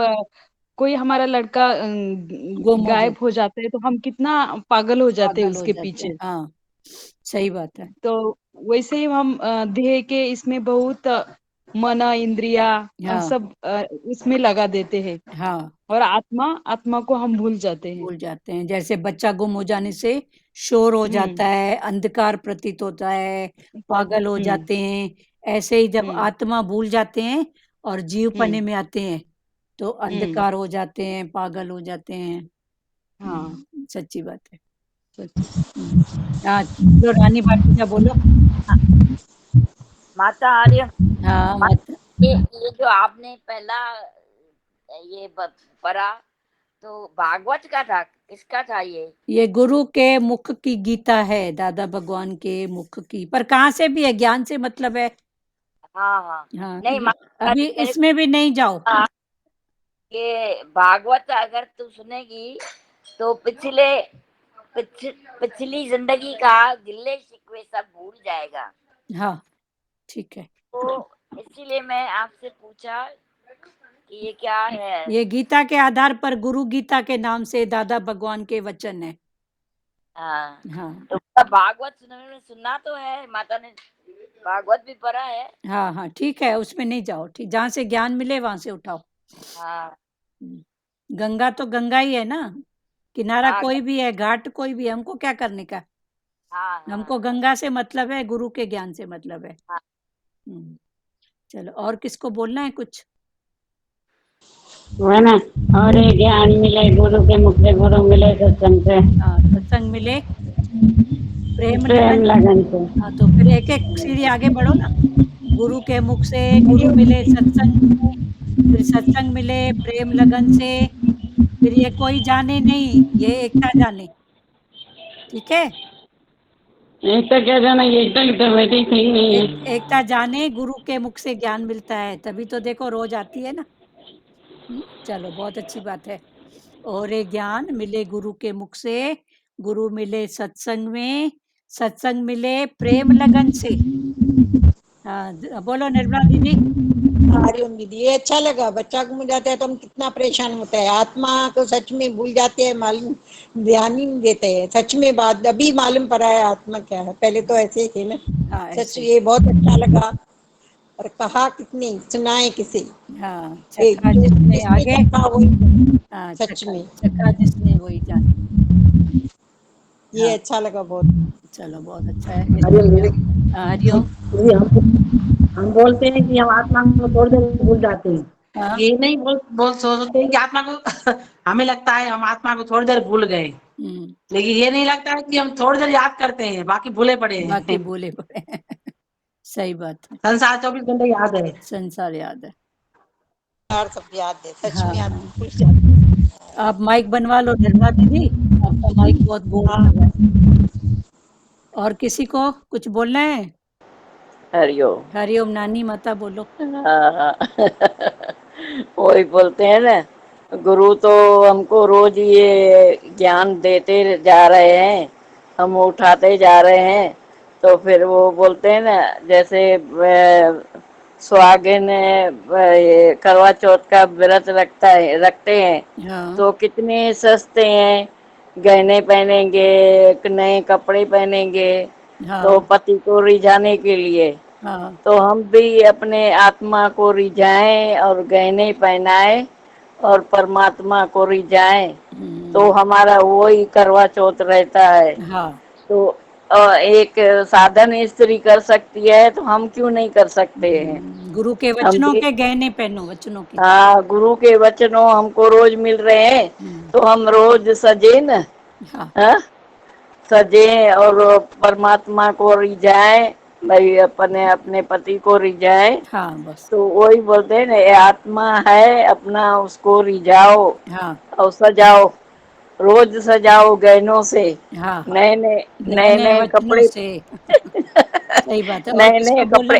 S6: कोई हमारा लड़का
S1: गुम हो
S6: गायब
S1: जाए,
S6: हो जाता है तो हम कितना पागल हो जाते हैं
S1: पागल हो
S6: उसके
S1: जाते हैं।
S6: पीछे।
S1: हाँ, सही बात है।
S6: तो वैसे ही हम देह के इसमें बहुत मन इंद्रिया
S1: हाँ
S6: सब इसमें लगा देते हैं,
S1: हाँ,
S6: और आत्मा आत्मा को हम भूल जाते हैं।
S1: भूल जाते हैं। जैसे बच्चा गुम हो जाने से शोर हो
S6: हम्म
S1: जाता है, अंधकार प्रतीत होता है, पागल हो
S6: हम्म
S1: जाते हैं। ऐसे ही जब
S6: हम्म
S1: आत्मा भूल जाते हैं और जीव पने
S6: हम्म
S1: में आते हैं तो
S6: हम्म
S1: अंधकार हो जाते हैं, पागल हो जाते हैं।
S6: हाँ
S1: सच्ची बात है।
S6: सच।
S1: हम्म, हाँ बोलो रानी भाटिया बोलो।
S7: माता आर्य,
S1: हाँ
S7: मा-
S1: मत।
S7: ये जो आपने पहला ये पढ़ा तो भागवत का था, किसका था
S1: ये गुरु के मुख की गीता है, दादा भगवान के मुख की। पर कहाँ से भी है, ज्ञान से मतलब है।
S7: हाँ हाँ,
S1: हाँ,
S7: नहीं माता
S1: अभी
S7: मेरे
S1: इसमें भी नहीं जाओ।
S7: को ये भागवत अगर तू सुनेगी तो पिछली जिंदगी का गिल्ले शिकवे सब भूल जाएगा।
S1: हाँ ठीक है।
S7: तो इसीलिए मैं आपसे पूछा कि ये क्या है।
S1: ये गीता के आधार पर, गुरु गीता के नाम से दादा भगवान के वचन है।
S7: हाँ,
S1: हाँ
S7: तो भागवत सुनना तो है, माता ने भागवत भी पढ़ा है।
S1: हाँ हाँ ठीक है, उसमें नहीं जाओ। ठीक, जहाँ से ज्ञान मिले वहां से उठाओ।
S7: हाँ
S1: गंगा तो गंगा ही है ना, किनारा
S7: हाँ
S1: कोई भी है, घाट कोई भी है, हमको क्या करने का?
S7: हाँ
S1: हमको
S7: हाँ
S1: गंगा से मतलब है, गुरु के ज्ञान से मतलब है।
S7: हाँ।
S1: चलो, और किसको बोलना है कुछ?
S8: वो है ना, और ये ज्ञान मिले गुरु के मुख से, गुरु मिले सत्संग से,
S1: हाँ, सत्संग मिले प्रेम
S8: प्रेम
S1: लगन।
S8: लगन से।
S1: हाँ, तो फिर एक एक सीढ़ी आगे बढ़ो ना। गुरु के मुख से गुरु मिले सत्संग में, फिर सत्संग मिले प्रेम लगन से, फिर ये कोई जाने नहीं, ये एकता जाने। ठीक है,
S8: एक तो क्या जाना, ये तो बैठी थी नहीं है।
S1: एकता जाने गुरु के मुख से ज्ञान मिलता है, तभी तो देखो रोज आती है ना। चलो, बहुत अच्छी बात है। और ये ज्ञान मिले गुरु के मुख से, गुरु मिले सत्संग में, सत्संग मिले प्रेम लगन से। हाँ, बोलो निर्मला दीदी।
S9: हरिओम दीदी, ये अच्छा लगा। बच्चा गुम जाता है तो हम कितना परेशान होता है, आत्मा को सच में भूल जाते हैं, मालूम ध्यान ही नहीं देते हैं। सच में बात अभी मालूम पड़ा है आत्मा क्या है, पहले तो ऐसे ही थे ना।
S1: हाँ
S9: सच
S1: ऐसे।
S9: ये बहुत अच्छा लगा। और कहा कितनी सुनाए किसे,
S1: हाँ,
S9: एक
S1: चखा
S9: जो
S1: जिसने
S9: जिसने
S1: आगे।
S9: चखा वही
S1: हाँ,
S9: सच
S1: चखा
S9: में।
S1: चखा जिसने वही जाने।
S9: ये
S1: हाँ,
S9: अच्छा लगा बहुत।
S1: चलो बहुत अच्छा है।
S3: हरिओम दीदी।
S1: हाँ, हरिओम।
S3: दीदी, हम बोलते हैं कि हम आत्मा को थोड़ी देर भूल जाते हैं,
S1: हाँ।
S3: ये नहीं बोल सोचते हैं कि आत्मा को हमें लगता है हम आत्मा को थोड़ी देर भूल गए, लेकिन ये नहीं लगता है कि हम थोड़ी देर याद करते हैं, बाकी भूले पड़े
S1: बाकी
S3: हैं।
S1: बोले पड़े। सही बात है,
S3: संसार 24 घंटे याद है।
S1: संसार याद है।
S9: यार सब याद है, सच
S1: हाँ
S9: में याद
S1: हाँ,
S9: भूल जाते हैं।
S1: आप माइक बनवा लो निर्मला दीदी, आपका माइक बहुत बोर
S9: हाँ,
S1: कर रहा है। और किसी को कुछ बोलना है?
S7: हरिओम।
S1: हरिओम। नानी माता बोलो।
S7: हाँ हाँ वही बोलते हैं ना, गुरु तो हमको रोज ये ज्ञान देते जा रहे हैं, हम उठाते जा रहे हैं। तो फिर वो बोलते हैं ना, जैसे सुहागिन ये करवा चौथ का व्रत रखते हैं,
S1: हाँ
S7: तो कितने सस्ते हैं, गहने पहनेंगे, नए कपड़े पहनेंगे, तो
S1: हाँ
S7: पति को रिझाने के लिए।
S1: हाँ।
S7: तो हम भी अपने आत्मा को रिझाएं और गहने पहनाए और परमात्मा को रिझाएं, तो हमारा वही करवा चौथ रहता है।
S1: हाँ,
S7: तो एक साधन स्त्री कर सकती है, तो हम क्यों नहीं कर सकते हैं?
S1: गुरु के
S7: हम
S1: वचनों
S7: भी,
S1: के गहने पहनो, वचनों के।
S7: हाँ, गुरु के वचनों हमको रोज मिल रहे हैं, तो हम रोज सजे न,
S1: हाँ
S7: हाँ, सजे और परमात्मा को रिझाए, भाई अपने अपने पति को रिझाए।
S1: हाँ बस।
S7: तो वही बोलते हैं ना, ये आत्मा है अपना, उसको रिझाओ
S1: हाँ
S7: और सजाओ, रोज सजाओ गहनों से,
S1: हाँ हाँ,
S7: नए नए
S1: नए
S7: नए
S1: नए
S7: नए
S1: वचनों
S7: कपड़े।
S1: से। सही बात है। और
S7: नए
S1: किसको
S7: नए
S1: बोले?
S7: कपड़े,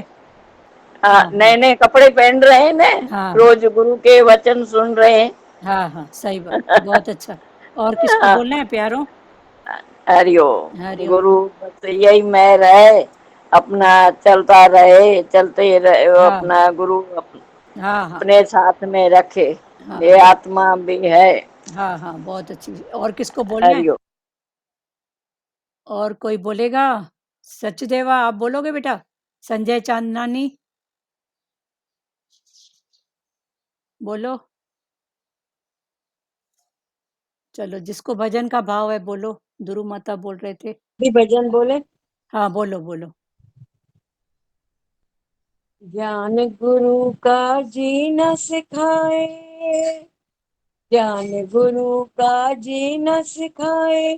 S7: हाँ,
S1: हाँ हाँ
S7: नए नए कपड़े पहन रहे हैं ना,
S1: हाँ हाँ
S7: रोज गुरु के वचन सुन रहे हैं।
S1: हाँ हाँ, सही बात, बहुत अच्छा। और किसको
S7: हाँ,
S1: बोलना है प्यारो?
S7: हरिओम।
S1: हरिओम।
S7: गुरु बस यही मैं रहे, अपना चलता रहे, चलते रहे,
S1: हाँ
S7: अपना गुरु
S1: हाँ हाँ
S7: अपने साथ में रखे,
S1: हाँ
S7: ये आत्मा भी है।
S1: हाँ हाँ, बहुत अच्छी। और किसको बोलना है?
S7: हरिओम।
S1: और कोई बोलेगा? सचदेवा, आप बोलोगे बेटा? संजय चांदनानी, बोलो। चलो, जिसको भजन का भाव है बोलो। दुरु माता बोल रहे थे।
S4: भी भजन बोले।
S1: हाँ बोलो बोलो।
S4: ज्ञान गुरु का जीना सिखाए, ज्ञान गुरु का जीना सिखाए,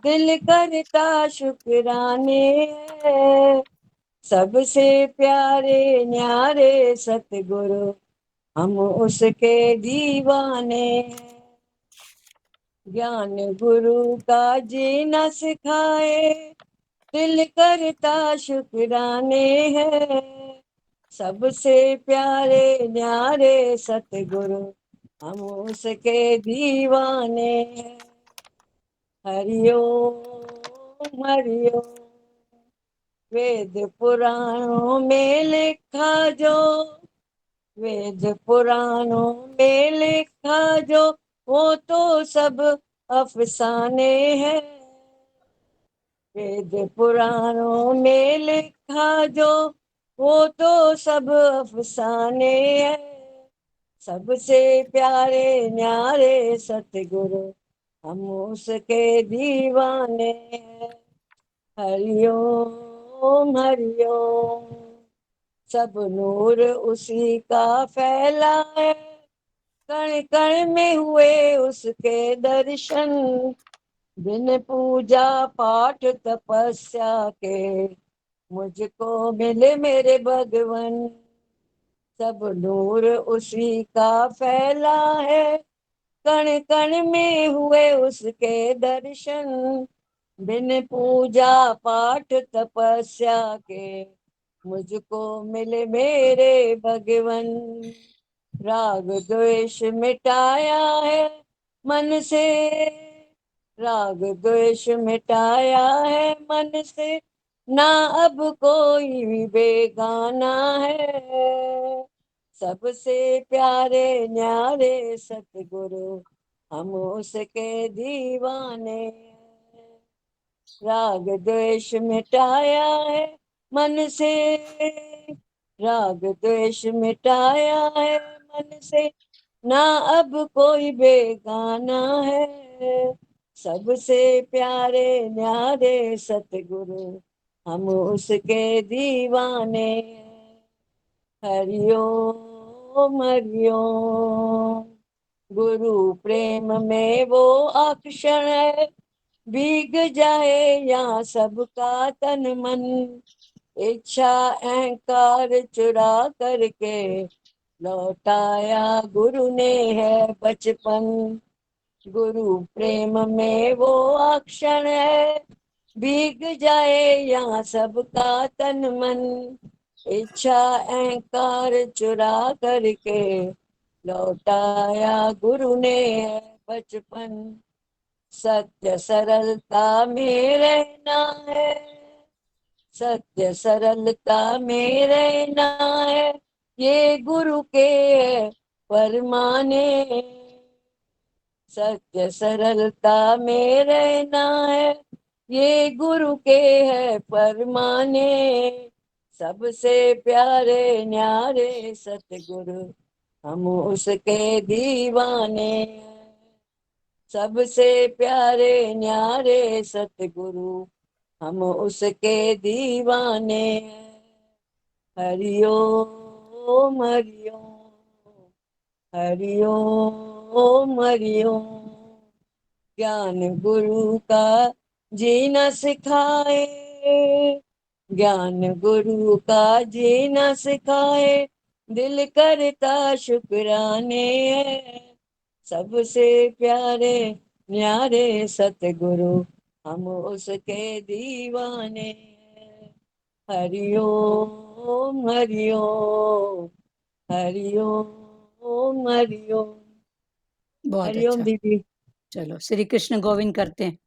S4: दिल करता शुक्राने हैं। सबसे प्यारे न्यारे सतगुरु, हम उसके दीवाने हैं। ज्ञान गुरु का जीना सिखाए, दिल करता शुक्राने हैं। सबसे प्यारे न्यारे सतगुरु, हम उसके दीवाने हैं। हरिओम हरिओम। वेद पुराणों में लिखा जो, वेद पुराणों में लिखा जो, वो तो सब अफसाने हैं। वेद पुराणों में लिखा जो, वो तो सब अफसाने हैं। सबसे प्यारे न्यारे सतगुरु, हम उसके दीवाने हैं। हरिओम हरिओम। सब नूर उसी का फैला है, कण कण में हुए उसके दर्शन। बिन पूजा पाठ तपस्या के, मुझको मिले मेरे भगवन। सब नूर उसी का फैला है, कण कण में हुए उसके दर्शन। बिन पूजा पाठ तपस्या के, मुझको मिले मेरे भगवन। राग द्वेष मिटाया है मन से, राग द्वेष मिटाया है मन से, ना अब कोई भी बेगाना है। सबसे प्यारे न्यारे सतगुरु, हम उसके दीवाने हैं। राग द्वेष मिटाया है मन से, राग द्वेष मिटाया है मन से, ना अब कोई बेगाना है। सबसे प्यारे न्यारे सतगुरु, हम उसके दीवाने हैं। हरिओम हरिओम। गुरु प्रेम में वो अक्षण है, भीग जाए यहाँ सबका तन मन। इच्छा अहंकार चुरा करके, लौटाया गुरु ने है बचपन। गुरु प्रेम में वो अक्षण है, भीग जाए यहाँ सबका तन मन। इच्छा अहंकार चुरा करके, लौटाया गुरु ने है बचपन। सत्य सरलता में रहना है, सत्य सरलता में रहना है, ये गुरु के है फरमाने। सत्य सरलता में रहना है, ये गुरु के है फरमाने। सबसे प्यारे न्यारे सतगुरु, हम उसके दीवाने हैं। सबसे प्यारे न्यारे सतगुरु, हम उसके दीवाने हैं। हरिओम ओम हरि ओम हरि ओम हरि ओम। ज्ञान गुरु का जीना सिखाए, ज्ञान गुरु का जीना सिखाए, दिल करता शुक्राने हैं। सबसे प्यारे न्यारे सतगुरु हम उसके दीवाने हैं। हरि ओम हरि ओम हरि ओम हरि ओम।
S1: बहुत
S4: हरि ओम
S1: अच्छा।
S4: दीदी।
S1: चलो श्री कृष्ण गोविंद करते हैं।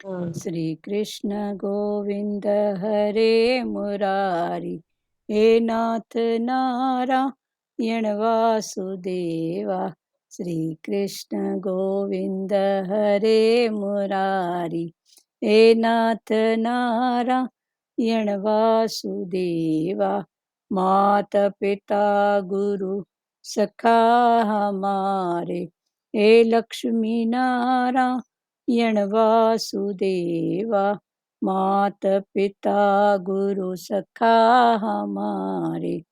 S4: हाँ।
S1: श्री कृष्ण गोविंद हरे मुरारी, हे नाथ नारायण वासुदेवा। श्री कृष्ण गोविंद हरे मुरारी, हे नाथ नारायण वासुदेवा। मात पिता गुरु सखा हमारे, हे लक्ष्मी नारायण वासुदेवा। मात पिता गुरु सखा हमारे,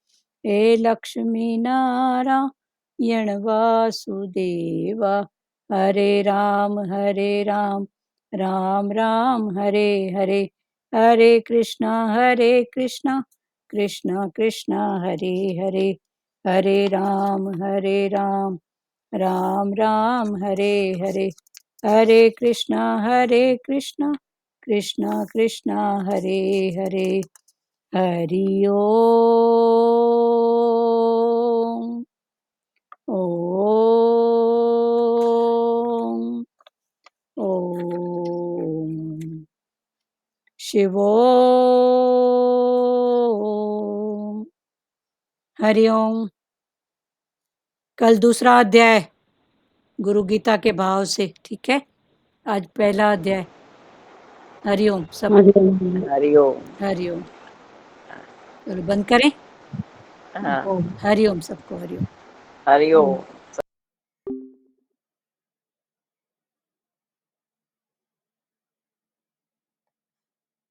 S1: हे लक्ष्मी नारायण वासुदेवा। हरे राम राम राम हरे हरे, हरे कृष्णा कृष्णा कृष्णा हरे हरे। हरे राम राम राम हरे हरे, हरे कृष्णा कृष्णा कृष्णा हरे हरे। हरि ओम ओम ओम। शिवोम। हरि ओम। कल दूसरा अध्याय गुरु गीता के भाव से, ठीक है। आज पहला अध्याय। हरि ओम सब।
S7: हरि ओम।
S1: हरि ओम। चलो बंद करें।
S7: हाँ।
S1: हरि ओम सबको, हरि ओम।
S7: हरि ओम।